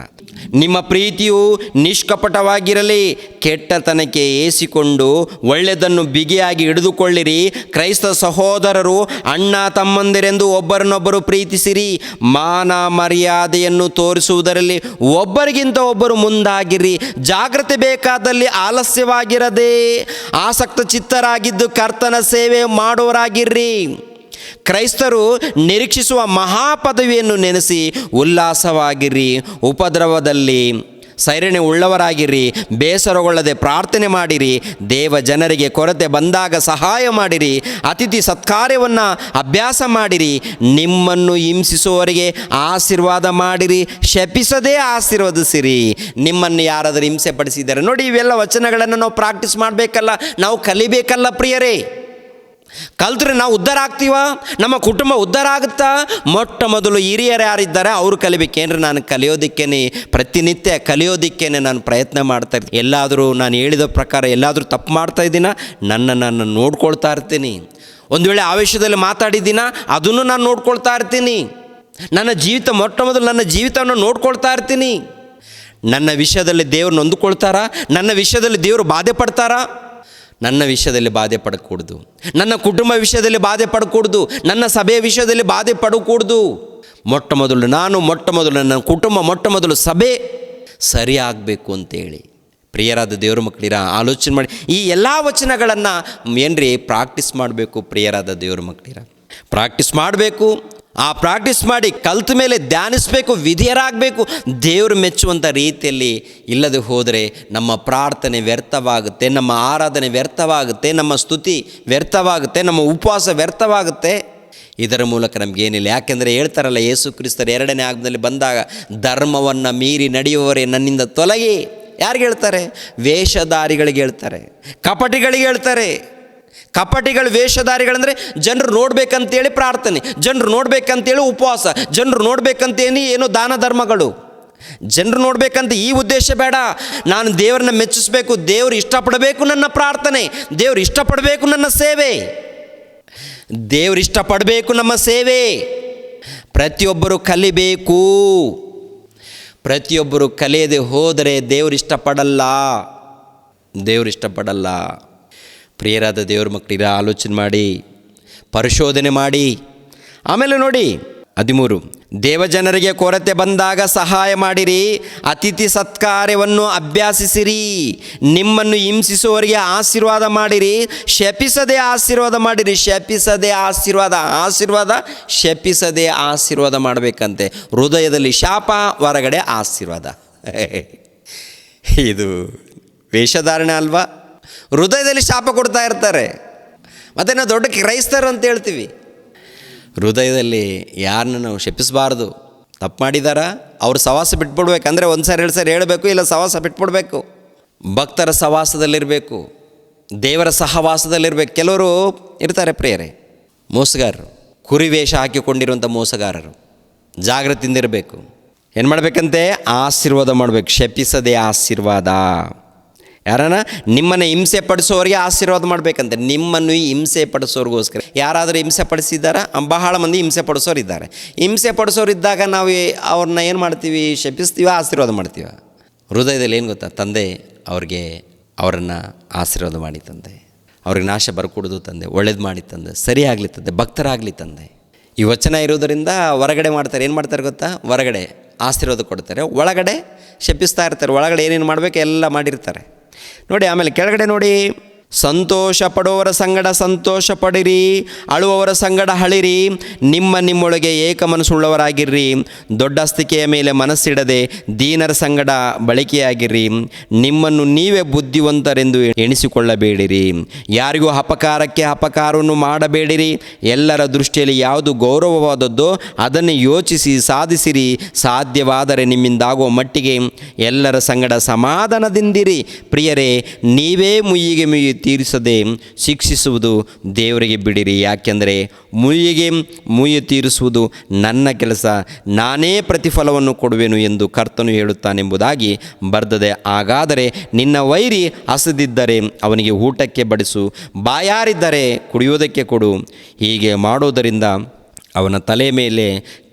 ನಿಮ್ಮ ಪ್ರೀತಿಯು ನಿಷ್ಕಪಟವಾಗಿರಲಿ, ಕೆಟ್ಟತನಕ್ಕೆ ಏಸಿಕೊಂಡು ಒಳ್ಳೆಯದನ್ನು ಬಿಗಿಯಾಗಿ ಹಿಡಿದುಕೊಳ್ಳಿರಿ. ಕ್ರೈಸ್ತ ಸಹೋದರರು ಅಣ್ಣ ತಮ್ಮಂದಿರೆಂದು ಒಬ್ಬರನ್ನೊಬ್ಬರು ಪ್ರೀತಿಸಿರಿ. ಮಾನ ಮರ್ಯಾದೆಯನ್ನು ತೋರಿಸುವುದರಲ್ಲಿ ಒಬ್ಬರಿಗಿಂತ ಒಬ್ಬರು ಮುಂದಾಗಿರಿ. ಜಾಗ್ರತೆ ಬೇಕಾದಲ್ಲಿ ಆಲಸ್ಯವಾಗಿರದೆ ಆಸಕ್ತ ಚಿತ್ತರಾಗಿದ್ದು ಕರ್ತನ ಸೇವೆ ಮಾಡುವರಾಗಿರ್ರಿ. ಕ್ರೈಸ್ತರು ನಿರೀಕ್ಷಿಸುವ ಮಹಾಪದವಿಯನ್ನು ನೆನೆಸಿ ಉಲ್ಲಾಸವಾಗಿರಿ. ಉಪದ್ರವದಲ್ಲಿ ಸೈರಣೆ ಉಳ್ಳವರಾಗಿರಿ. ಬೇಸರಗೊಳ್ಳದೆ ಪ್ರಾರ್ಥನೆ ಮಾಡಿರಿ. ದೇವ ಜನರಿಗೆ ಕೊರತೆ ಬಂದಾಗ ಸಹಾಯ ಮಾಡಿರಿ. ಅತಿಥಿ ಸತ್ಕಾರ್ಯವನ್ನು ಅಭ್ಯಾಸ ಮಾಡಿರಿ. ನಿಮ್ಮನ್ನು ಹಿಂಸಿಸುವವರಿಗೆ ಆಶೀರ್ವಾದ ಮಾಡಿರಿ, ಶಪಿಸದೇ ಆಶೀರ್ವದಿಸಿರಿ. ನಿಮ್ಮನ್ನು ಯಾರಾದರೂ ಹಿಂಸೆ ಪಡಿಸಿದ್ದಾರೆ ನೋಡಿ, ಇವೆಲ್ಲ ವಚನಗಳನ್ನು ನಾವು ಪ್ರಾಕ್ಟೀಸ್ ಮಾಡಬೇಕಲ್ಲ, ನಾವು ಕಲಿಬೇಕಲ್ಲ ಪ್ರಿಯರೇ. ಕಲ್ತ್ರೆ ನಾವು ಉದ್ಧಾರ ಆಗ್ತೀವ, ನಮ್ಮ ಕುಟುಂಬ ಉದ್ಧಾರ ಆಗುತ್ತಾ? ಮೊಟ್ಟ ಮೊದಲು ಹಿರಿಯರು ಯಾರಿದ್ದಾರೆ ಅವರು ಕಲಿಬೇಕೇನ್ರಿ. ನಾನು ಕಲಿಯೋದಕ್ಕೇನೆ, ಪ್ರತಿನಿತ್ಯ ಕಲಿಯೋದಕ್ಕೇನೆ ನಾನು ಪ್ರಯತ್ನ ಮಾಡ್ತಾ ಇರ್ತೀನಿ. ಎಲ್ಲಾದರೂ ನಾನು ಹೇಳಿದ ಪ್ರಕಾರ ಎಲ್ಲಾದರೂ ತಪ್ಪು ಮಾಡ್ತಾ ಇದ್ದೀನ, ನಾನು ನೋಡ್ಕೊಳ್ತಾ ಇರ್ತೀನಿ. ಒಂದು ವೇಳೆ ಆವೇಶದಲ್ಲಿ ಮಾತಾಡಿದ್ದೀನ, ಅದನ್ನು ನಾನು ನೋಡ್ಕೊಳ್ತಾ ಇರ್ತೀನಿ. ಮೊಟ್ಟ ಮೊದಲು ನನ್ನ ಜೀವಿತವನ್ನು ನೋಡ್ಕೊಳ್ತಾ ಇರ್ತೀನಿ. ನನ್ನ ವಿಷಯದಲ್ಲಿ ದೇವರು ನೊಂದುಕೊಳ್ತಾರಾ? ನನ್ನ ವಿಷಯದಲ್ಲಿ ದೇವರು ಬಾಧೆ ಪಡ್ತಾರಾ? ನನ್ನ ವಿಷಯದಲ್ಲಿ ಬಾಧೆ ಪಡಕೂಡ್ದು, ನನ್ನ ಕುಟುಂಬ ವಿಷಯದಲ್ಲಿ ಬಾಧೆ ಪಡಕೂಡ್ದು, ನನ್ನ ಸಭೆಯ ವಿಷಯದಲ್ಲಿ ಬಾಧೆ ಪಡಕೂಡ್ದು. ಮೊಟ್ಟ ಮೊದಲು ನನ್ನ ಕುಟುಂಬ, ಮೊಟ್ಟ ಮೊದಲು ಸಭೆ ಸರಿ ಆಗಬೇಕು ಅಂತೇಳಿ ಪ್ರಿಯರಾದ ದೇವ್ರ ಮಕ್ಕಳಿರ ಆಲೋಚನೆ ಮಾಡಿ ಈ ಎಲ್ಲ ವಚನಗಳನ್ನು ಏನ್ರಿ ಪ್ರಾಕ್ಟೀಸ್ ಮಾಡಬೇಕು. ಪ್ರಿಯರಾದ ದೇವ್ರ ಮಕ್ಕಳಿರ ಪ್ರಾಕ್ಟೀಸ್ ಮಾಡಬೇಕು. ಆ ಪ್ರಾಕ್ಟೀಸ್ ಮಾಡಿ ಕಲ್ತ ಮೇಲೆ ಧ್ಯಾನಿಸಬೇಕು, ವಿಧೇಯರಾಗಬೇಕು. ದೇವರು ಮೆಚ್ಚುವಂಥ ರೀತಿಯಲ್ಲಿ ಇಲ್ಲದೆ ಹೋದರೆ ನಮ್ಮ ಪ್ರಾರ್ಥನೆ ವ್ಯರ್ಥವಾಗುತ್ತೆ, ನಮ್ಮ ಆರಾಧನೆ ವ್ಯರ್ಥವಾಗುತ್ತೆ, ನಮ್ಮ ಸ್ತುತಿ ವ್ಯರ್ಥವಾಗುತ್ತೆ, ನಮ್ಮ ಉಪವಾಸ ವ್ಯರ್ಥವಾಗುತ್ತೆ. ಇದರ ಮೂಲಕ ನಮಗೇನಿಲ್ಲ. ಯಾಕೆಂದರೆ ಹೇಳ್ತಾರಲ್ಲ, ಯೇಸು ಕ್ರಿಸ್ತರ 2ನೇ ಆಗಮನದಲ್ಲಿ ಬಂದಾಗ ಧರ್ಮವನ್ನು ಮೀರಿ ನಡೆಯುವವರೇ ನನ್ನಿಂದ ತೊಲಗಿ. ಯಾರಿಗೆ ಹೇಳ್ತಾರೆ? ವೇಷಧಾರಿಗಳಿಗೆ ಹೇಳ್ತಾರೆ, ಕಪಟಿಗಳಿಗೆ ಹೇಳ್ತಾರೆ. ಕಪಟಿಗಳು, ವೇಷಧಾರಿಗಳಂದರೆ ಜನರು ನೋಡ್ಬೇಕಂತೇಳಿ ಪ್ರಾರ್ಥನೆ, ಜನರು ನೋಡ್ಬೇಕಂತೇಳಿ ಉಪವಾಸ, ಜನರು ನೋಡ್ಬೇಕಂತೇಳಿ ಏನೋ ದಾನ ಧರ್ಮಗಳು. ಜನರು ನೋಡ್ಬೇಕಂತ ಈ ಉದ್ದೇಶ ಬೇಡ. ನಾನು ದೇವರನ್ನ ಮೆಚ್ಚಿಸಬೇಕು, ದೇವರು ಇಷ್ಟಪಡಬೇಕು ನನ್ನ ಪ್ರಾರ್ಥನೆ, ದೇವರು ಇಷ್ಟಪಡಬೇಕು ನನ್ನ ಸೇವೆ, ದೇವರು ಇಷ್ಟಪಡಬೇಕು ನಮ್ಮ ಸೇವೆ. ಪ್ರತಿಯೊಬ್ಬರು ಕಲಿಬೇಕು. ಪ್ರತಿಯೊಬ್ಬರು ಕಲಿಯದೆ ಹೋದರೆ ದೇವರು ಇಷ್ಟಪಡಲ್ಲ. ಪ್ರಿಯರಾದ ದೇವ್ರ ಮಕ್ಕಳಿರ ಆಲೋಚನೆ ಮಾಡಿ, ಪರಿಶೋಧನೆ ಮಾಡಿ. ಆಮೇಲೆ ನೋಡಿ 13, ದೇವಜನರಿಗೆ ಕೊರತೆ ಬಂದಾಗ ಸಹಾಯ ಮಾಡಿರಿ. ಅತಿಥಿ ಸತ್ಕಾರ್ಯವನ್ನು ಅಭ್ಯಾಸಿಸಿರಿ. ನಿಮ್ಮನ್ನು ಹಿಂಸಿಸುವವರಿಗೆ ಆಶೀರ್ವಾದ ಮಾಡಿರಿ, ಶಪಿಸದೆ ಆಶೀರ್ವಾದ ಮಾಡಿರಿ. ಶಪಿಸದೆ ಆಶೀರ್ವಾದ ಮಾಡಬೇಕಂತೆ. ಹೃದಯದಲ್ಲಿ ಶಾಪ, ಹೊರಗಡೆ ಆಶೀರ್ವಾದ. ಇದು ವೇಷಧಾರಣೆ ಅಲ್ವಾ? ಹೃದಯದಲ್ಲಿ ಶಾಪ ಕೊಡ್ತಾ ಇರ್ತಾರೆ. ಮತ್ತು ನಾವು ದೊಡ್ಡ ಕ್ರೈಸ್ತರು ಅಂತ ಹೇಳ್ತೀವಿ. ಹೃದಯದಲ್ಲಿ ಯಾರನ್ನ ನಾವು ಶಪಿಸಬಾರ್ದು. ತಪ್ಪು ಮಾಡಿದಾರ ಅವ್ರ ಸವಾಸ ಬಿಟ್ಬಿಡ್ಬೇಕು. ಅಂದರೆ 1 ಸಾರಿ 2 ಸಾರಿ ಹೇಳಬೇಕು, ಇಲ್ಲ ಸವಾಸ ಬಿಟ್ಬಿಡ್ಬೇಕು. ಭಕ್ತರ ಸವಾಸದಲ್ಲಿರಬೇಕು, ದೇವರ ಸಹವಾಸದಲ್ಲಿರಬೇಕು. ಕೆಲವರು ಇರ್ತಾರೆ ಪ್ರಿಯರೇ, ಮೋಸಗಾರರು. ಕುರಿವೇಷ ಹಾಕಿಕೊಂಡಿರುವಂಥ ಮೋಸಗಾರರು. ಜಾಗೃತಿಯಿಂದಿರಬೇಕು. ಏನು ಮಾಡಬೇಕಂತೆ? ಆಶೀರ್ವಾದ ಮಾಡಬೇಕು, ಶಪಿಸದೆ ಆಶೀರ್ವಾದ. ಯಾರನ್ನ? ನಿಮ್ಮನ್ನು ಹಿಂಸೆ ಪಡಿಸೋರಿಗೆ ಆಶೀರ್ವಾದ ಮಾಡಬೇಕಂತೆ. ನಿಮ್ಮನ್ನು ಹಿಂಸೆ ಪಡಿಸೋರಿಗೋಸ್ಕರ. ಯಾರಾದರೂ ಹಿಂಸೆ ಪಡಿಸಿದ್ದಾರಾ? ಬಹಳ ಮಂದಿ ಹಿಂಸೆ ಪಡಿಸೋರು ಇದ್ದಾರೆ. ಹಿಂಸೆ ಪಡಿಸೋರಿದ್ದಾಗ ನಾವು ಅವ್ರನ್ನ ಏನು ಮಾಡ್ತೀವಿ? ಶಪಿಸ್ತೀವ, ಆಶೀರ್ವಾದ ಮಾಡ್ತೀವ? ಹೃದಯದಲ್ಲಿ ಏನು ಗೊತ್ತಾ? ತಂದೆ ಅವರನ್ನು ಆಶೀರ್ವಾದ ಮಾಡಿ ತಂದೆ, ಅವ್ರಿಗೆ ನಾಶ ಬರ್ಕೊಡೋದು ತಂದೆ, ಒಳ್ಳೇದು ಮಾಡಿ ತಂದೆ, ಸರಿಯಾಗಲಿ ತಂದೆ, ಭಕ್ತರಾಗಲಿ ತಂದೆ. ಈ ವಚನ ಇರೋದರಿಂದ ಹೊರಗಡೆ ಮಾಡ್ತಾರೆ. ಏನು ಮಾಡ್ತಾರೆ ಗೊತ್ತಾ? ಹೊರಗಡೆ ಆಶೀರ್ವಾದ ಕೊಡ್ತಾರೆ, ಒಳಗಡೆ ಶಪಿಸ್ತಾ ಇರ್ತಾರೆ. ಒಳಗಡೆ ಏನೇನು ಮಾಡಬೇಕು ಎಲ್ಲ ಮಾಡಿರ್ತಾರೆ ನೋಡಿ. ಆಮೇಲೆ ಕೆಳಗಡೆ ನೋಡಿ, ಸಂತೋಷ ಪಡುವವರ ಸಂಗಡ ಸಂತೋಷ ಪಡಿರಿ, ಅಳುವವರ ಸಂಗಡ ಅಳಿರಿ, ನಿಮ್ಮೊಳಗೆ ಏಕ ಮನಸ್ಸುಳ್ಳವರಾಗಿರ್ರಿ, ದೊಡ್ಡಸ್ತಿಕೆಯ ಮೇಲೆ ಮನಸ್ಸಿಡದೆ ದೀನರ ಸಂಗಡ ಬಳಕೆಯಾಗಿರ್ರಿ, ನಿಮ್ಮನ್ನು ನೀವೇ ಬುದ್ಧಿವಂತರೆಂದು ಎಣಿಸಿಕೊಳ್ಳಬೇಡಿರಿ, ಯಾರಿಗೂ ಅಪಕಾರಕ್ಕೆ ಅಪಕಾರವನ್ನು ಮಾಡಬೇಡಿರಿ, ಎಲ್ಲರ ದೃಷ್ಟಿಯಲ್ಲಿ ಯಾವುದು ಗೌರವವಾದದ್ದೋ ಅದನ್ನು ಯೋಚಿಸಿ ಸಾಧಿಸಿರಿ, ಸಾಧ್ಯವಾದರೆ ನಿಮ್ಮಿಂದಾಗುವ ಮಟ್ಟಿಗೆ ಎಲ್ಲರ ಸಂಗಡ ಸಮಾಧಾನದಿಂದಿರಿ. ಪ್ರಿಯರೇ, ನೀವೇ ಮುಯ್ಯಿಗೆ ತೀರಿಸದೆ ಶಿಕ್ಷಿಸುವುದು ದೇವರಿಗೆ ಬಿಡಿರಿ, ಯಾಕೆಂದರೆ ಮುಯ್ಯಿ ತೀರಿಸುವುದು ನನ್ನ ಕೆಲಸ, ನಾನೇ ಪ್ರತಿಫಲವನ್ನು ಕೊಡುವೆನು ಎಂದು ಕರ್ತನು ಹೇಳುತ್ತಾನೆಂಬುದಾಗಿ ಬರೆದದೆ. ಹಾಗಾದರೆ ನಿನ್ನ ವೈರಿ ಹಸಿದಿದ್ದರೆ ಅವನಿಗೆ ಊಟಕ್ಕೆ ಬಡಿಸು, ಬಾಯಾರಿದ್ದರೆ ಕುಡಿಯೋದಕ್ಕೆ ಕೊಡು. ಹೀಗೆ ಮಾಡೋದರಿಂದ ಅವನ ತಲೆ ಮೇಲೆ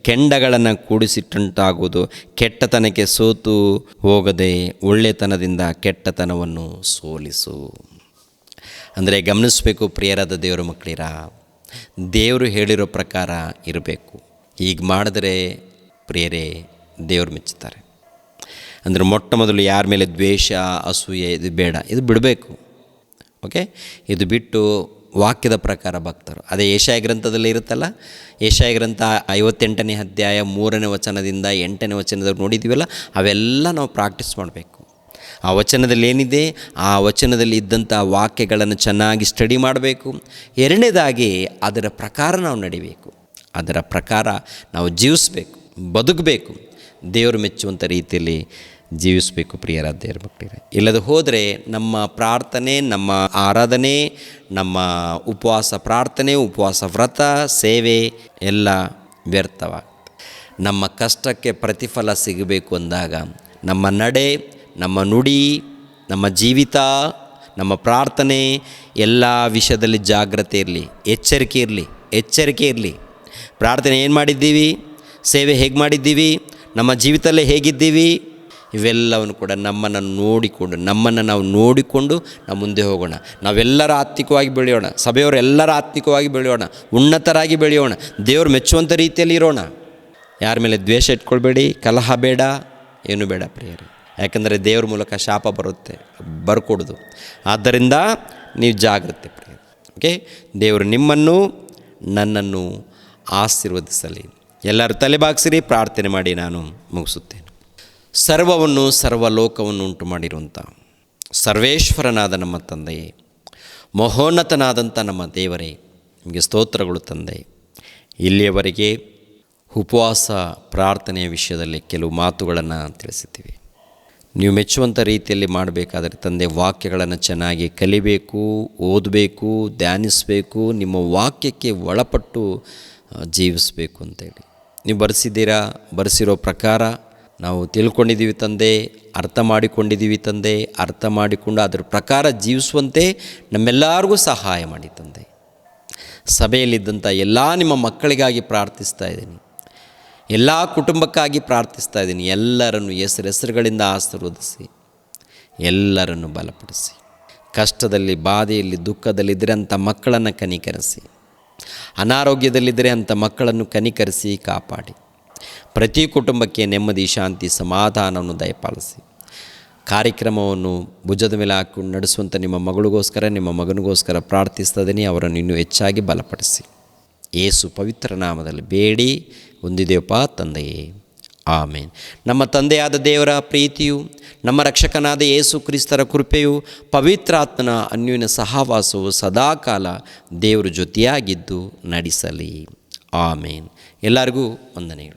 ಕೆಂಡಗಳನ್ನು ಕೂಡಿಸಿಟ್ಟಂತಾಗುವುದು. ಕೆಟ್ಟತನಕ್ಕೆ ಸೋತು ಹೋಗದೆ ಒಳ್ಳೆತನದಿಂದ ಕೆಟ್ಟತನವನ್ನು ಸೋಲಿಸು. ಅಂದರೆ ಗಮನಿಸಬೇಕು ಪ್ರಿಯರಾದ ದೇವರ ಮಕ್ಕಳಿರ, ದೇವರು ಹೇಳಿರೋ ಪ್ರಕಾರ ಇರಬೇಕು. ಹೀಗೆ ಮಾಡಿದ್ರೆ ಪ್ರಿಯರೇ ದೇವರು ಮೆಚ್ಚುತ್ತಾರೆ. ಅಂದರೆ ಮೊಟ್ಟ ಮೊದಲು ಯಾರ ಮೇಲೆ ದ್ವೇಷ, ಅಸೂಯೆ ಇದು ಬೇಡ, ಇದು ಬಿಡಬೇಕು. ಓಕೆ, ಇದು ಬಿಟ್ಟು ವಾಕ್ಯದ ಪ್ರಕಾರ ಭಕ್ತರು. ಅದೇ ಯೆಶಾಯ ಗ್ರಂಥದಲ್ಲಿ ಇರುತ್ತಲ್ಲ, ಯೆಶಾಯ ಗ್ರಂಥ 58ನೇ ಅಧ್ಯಾಯ 3ನೇ ವಚನದಿಂದ 8ನೇ ವಚನದವ್ರು ನೋಡಿದ್ದೀವಲ್ಲ, ಅವೆಲ್ಲ ನಾವು ಪ್ರಾಕ್ಟೀಸ್ ಮಾಡಬೇಕು. ಆ ವಚನದಲ್ಲಿ ಏನಿದೆ, ಆ ವಚನದಲ್ಲಿ ಇದ್ದಂಥ ವಾಕ್ಯಗಳನ್ನು ಚೆನ್ನಾಗಿ ಸ್ಟಡಿ ಮಾಡಬೇಕು. ಎರಡನೇದಾಗಿ ಅದರ ಪ್ರಕಾರ ನಾವು ನಡಿಬೇಕು, ಅದರ ಪ್ರಕಾರ ನಾವು ಜೀವಿಸಬೇಕು, ಬದುಕಬೇಕು, ದೇವರು ಮೆಚ್ಚುವಂಥ ರೀತಿಯಲ್ಲಿ ಜೀವಿಸಬೇಕು ಪ್ರಿಯರಾದ ದೇವರ ಮಕ್ಕಳಿಗೆ. ಇಲ್ಲದೆ ಹೋದರೆ ನಮ್ಮ ಪ್ರಾರ್ಥನೆ, ನಮ್ಮ ಆರಾಧನೆ, ನಮ್ಮ ಉಪವಾಸ ಪ್ರಾರ್ಥನೆ, ಉಪವಾಸ ವ್ರತ, ಸೇವೆ ಎಲ್ಲ ವ್ಯರ್ಥವಾಗುತ್ತೆ. ನಮ್ಮ ಕಷ್ಟಕ್ಕೆ ಪ್ರತಿಫಲ ಸಿಗಬೇಕು ಅಂದಾಗ ನಮ್ಮ ನಡೆ, ನಮ್ಮ ನುಡಿ, ನಮ್ಮ ಜೀವಿತ, ನಮ್ಮ ಪ್ರಾರ್ಥನೆ ಎಲ್ಲ ವಿಷಯದಲ್ಲಿ ಜಾಗ್ರತೆ ಇರಲಿ, ಎಚ್ಚರಿಕೆ ಇರಲಿ. ಪ್ರಾರ್ಥನೆ ಏನು ಮಾಡಿದ್ದೀವಿ, ಸೇವೆ ಹೇಗೆ ಮಾಡಿದ್ದೀವಿ, ನಮ್ಮ ಜೀವಿತಲ್ಲೇ ಹೇಗಿದ್ದೀವಿ, ಇವೆಲ್ಲವನ್ನು ಕೂಡ ನಮ್ಮನ್ನು ನಾವು ನೋಡಿಕೊಂಡು ನಾವು ಮುಂದೆ ಹೋಗೋಣ. ನಾವೆಲ್ಲರೂ ಆತ್ಮಿಕವಾಗಿ ಬೆಳೆಯೋಣ, ಸಭೆಯವರೆಲ್ಲರೂ ಆತ್ಮಿಕವಾಗಿ ಬೆಳೆಯೋಣ, ಉನ್ನತರಾಗಿ ಬೆಳೆಯೋಣ, ದೇವರು ಮೆಚ್ಚುವಂಥ ರೀತಿಯಲ್ಲಿ ಇರೋಣ. ಯಾರ ಮೇಲೆ ದ್ವೇಷ ಇಟ್ಕೊಳ್ಬೇಡಿ, ಕಲಹ ಬೇಡ, ಏನು ಬೇಡ ಪ್ರಿಯರೇ. ಯಾಕಂದರೆ ದೇವ್ರ ಮೂಲಕ ಶಾಪ ಬರುತ್ತೆ, ಬರ್ಕೊಡೋದು. ಆದ್ದರಿಂದ ನೀವು ಜಾಗ್ರತೆ ಪ್ರಿಯ. ಓಕೆ, ದೇವರು ನಿಮ್ಮನ್ನು ನನ್ನನ್ನು ಆಶೀರ್ವದಿಸಲಿ. ಎಲ್ಲರೂ ತಲೆಬಾಗಿಸಿರಿ, ಪ್ರಾರ್ಥನೆ ಮಾಡಿ ನಾನು ಮುಗಿಸುತ್ತೇನೆ. ಸರ್ವವನ್ನು ಸರ್ವಲೋಕವನ್ನು ಉಂಟು ಮಾಡಿರುವಂಥ ಸರ್ವೇಶ್ವರನಾದ ನಮ್ಮ ತಂದೆಯೇ, ಮಹೋನ್ನತನಾದಂಥ ನಮ್ಮ ದೇವರೇ, ನಿಮಗೆ ಸ್ತೋತ್ರಗಳು ತಂದೆ. ಇಲ್ಲಿಯವರೆಗೆ ಉಪವಾಸ ಪ್ರಾರ್ಥನೆಯ ವಿಷಯದಲ್ಲಿ ಕೆಲವು ಮಾತುಗಳನ್ನು ತಿಳಿಸಿದ್ದೀವಿ. ನೀವು ಮೆಚ್ಚುವಂಥ ರೀತಿಯಲ್ಲಿ ಮಾಡಬೇಕಾದರೆ ತಂದೆ, ವಾಕ್ಯಗಳನ್ನು ಚೆನ್ನಾಗಿ ಕಲಿಬೇಕು, ಓದಬೇಕು, ಧ್ಯಾನಿಸಬೇಕು, ನಿಮ್ಮ ವಾಕ್ಯಕ್ಕೆ ಒಳಪಟ್ಟು ಜೀವಿಸಬೇಕು ಅಂತೇಳಿ ನೀವು ಬರೆಸಿರೋ ಪ್ರಕಾರ ನಾವು ತಿಳ್ಕೊಂಡಿದ್ದೀವಿ ತಂದೆ, ಅರ್ಥ ಮಾಡಿಕೊಂಡಿದ್ದೀವಿ ತಂದೆ. ಅರ್ಥ ಮಾಡಿಕೊಂಡು ಅದರ ಪ್ರಕಾರ ಜೀವಿಸುವಂತೆ ನಮ್ಮೆಲ್ಲರಿಗೂ ಸಹಾಯ ಮಾಡಿ ತಂದೆ. ಸಭೆಯಲ್ಲಿದ್ದಂಥ ಎಲ್ಲ ನಿಮ್ಮ ಮಕ್ಕಳಿಗಾಗಿ ಪ್ರಾರ್ಥಿಸ್ತಾ ಇದ್ದೀನಿ, ಎಲ್ಲ ಕುಟುಂಬಕ್ಕಾಗಿ ಪ್ರಾರ್ಥಿಸ್ತಾ ಇದ್ದೀನಿ. ಎಲ್ಲರನ್ನು ಹೆಸರುಗಳಿಂದ ಆಶೀರ್ವದಿಸಿ, ಎಲ್ಲರನ್ನು ಬಲಪಡಿಸಿ. ಕಷ್ಟದಲ್ಲಿ, ಬಾಧೆಯಲ್ಲಿ, ದುಃಖದಲ್ಲಿದ್ದರೆ ಅಂಥ ಮಕ್ಕಳನ್ನು ಕನಿಕರಿಸಿ, ಅನಾರೋಗ್ಯದಲ್ಲಿದ್ದರೆ ಅಂಥ ಮಕ್ಕಳನ್ನು ಕನಿಕರಿಸಿ ಕಾಪಾಡಿ. ಪ್ರತಿ ಕುಟುಂಬಕ್ಕೆ ನೆಮ್ಮದಿ, ಶಾಂತಿ, ಸಮಾಧಾನವನ್ನು ದಯಪಾಲಿಸಿ. ಕಾರ್ಯಕ್ರಮವನ್ನು ಭುಜದ ಮೇಲೆ ಹಾಕೊಂಡು ನಡೆಸುವಂಥ ನಿಮ್ಮ ಮಗಳಿಗೋಸ್ಕರ, ನಿಮ್ಮ ಮಗನಿಗೋಸ್ಕರ ಪ್ರಾರ್ಥಿಸ್ತದೀನಿ. ಅವರನ್ನು ಇನ್ನೂ ಹೆಚ್ಚಾಗಿ ಬಲಪಡಿಸಿ. ಯೇಸು ಪವಿತ್ರ ನಾಮದಲ್ಲಿ ಬೇಡಿ ಹೊಂದಿದೆಯಪ್ಪ ತಂದೆಯೇ, ಆಮೇನ್. ನಮ್ಮ ತಂದೆಯಾದ ದೇವರ ಪ್ರೀತಿಯು, ನಮ್ಮ ರಕ್ಷಕನಾದ ಯೇಸು ಕ್ರಿಸ್ತರ ಕೃಪೆಯು, ಪವಿತ್ರಾತ್ಮನ ಅನ್ಯೋನ್ಯ ಸಹವಾಸವು ಸದಾಕಾಲ ದೇವರ ಜೊತೆಯಾಗಿದ್ದು ನಡೆಸಲಿ. ಆಮೇನ್. ಎಲ್ಲರಿಗೂ ವಂದನೆಗಳು.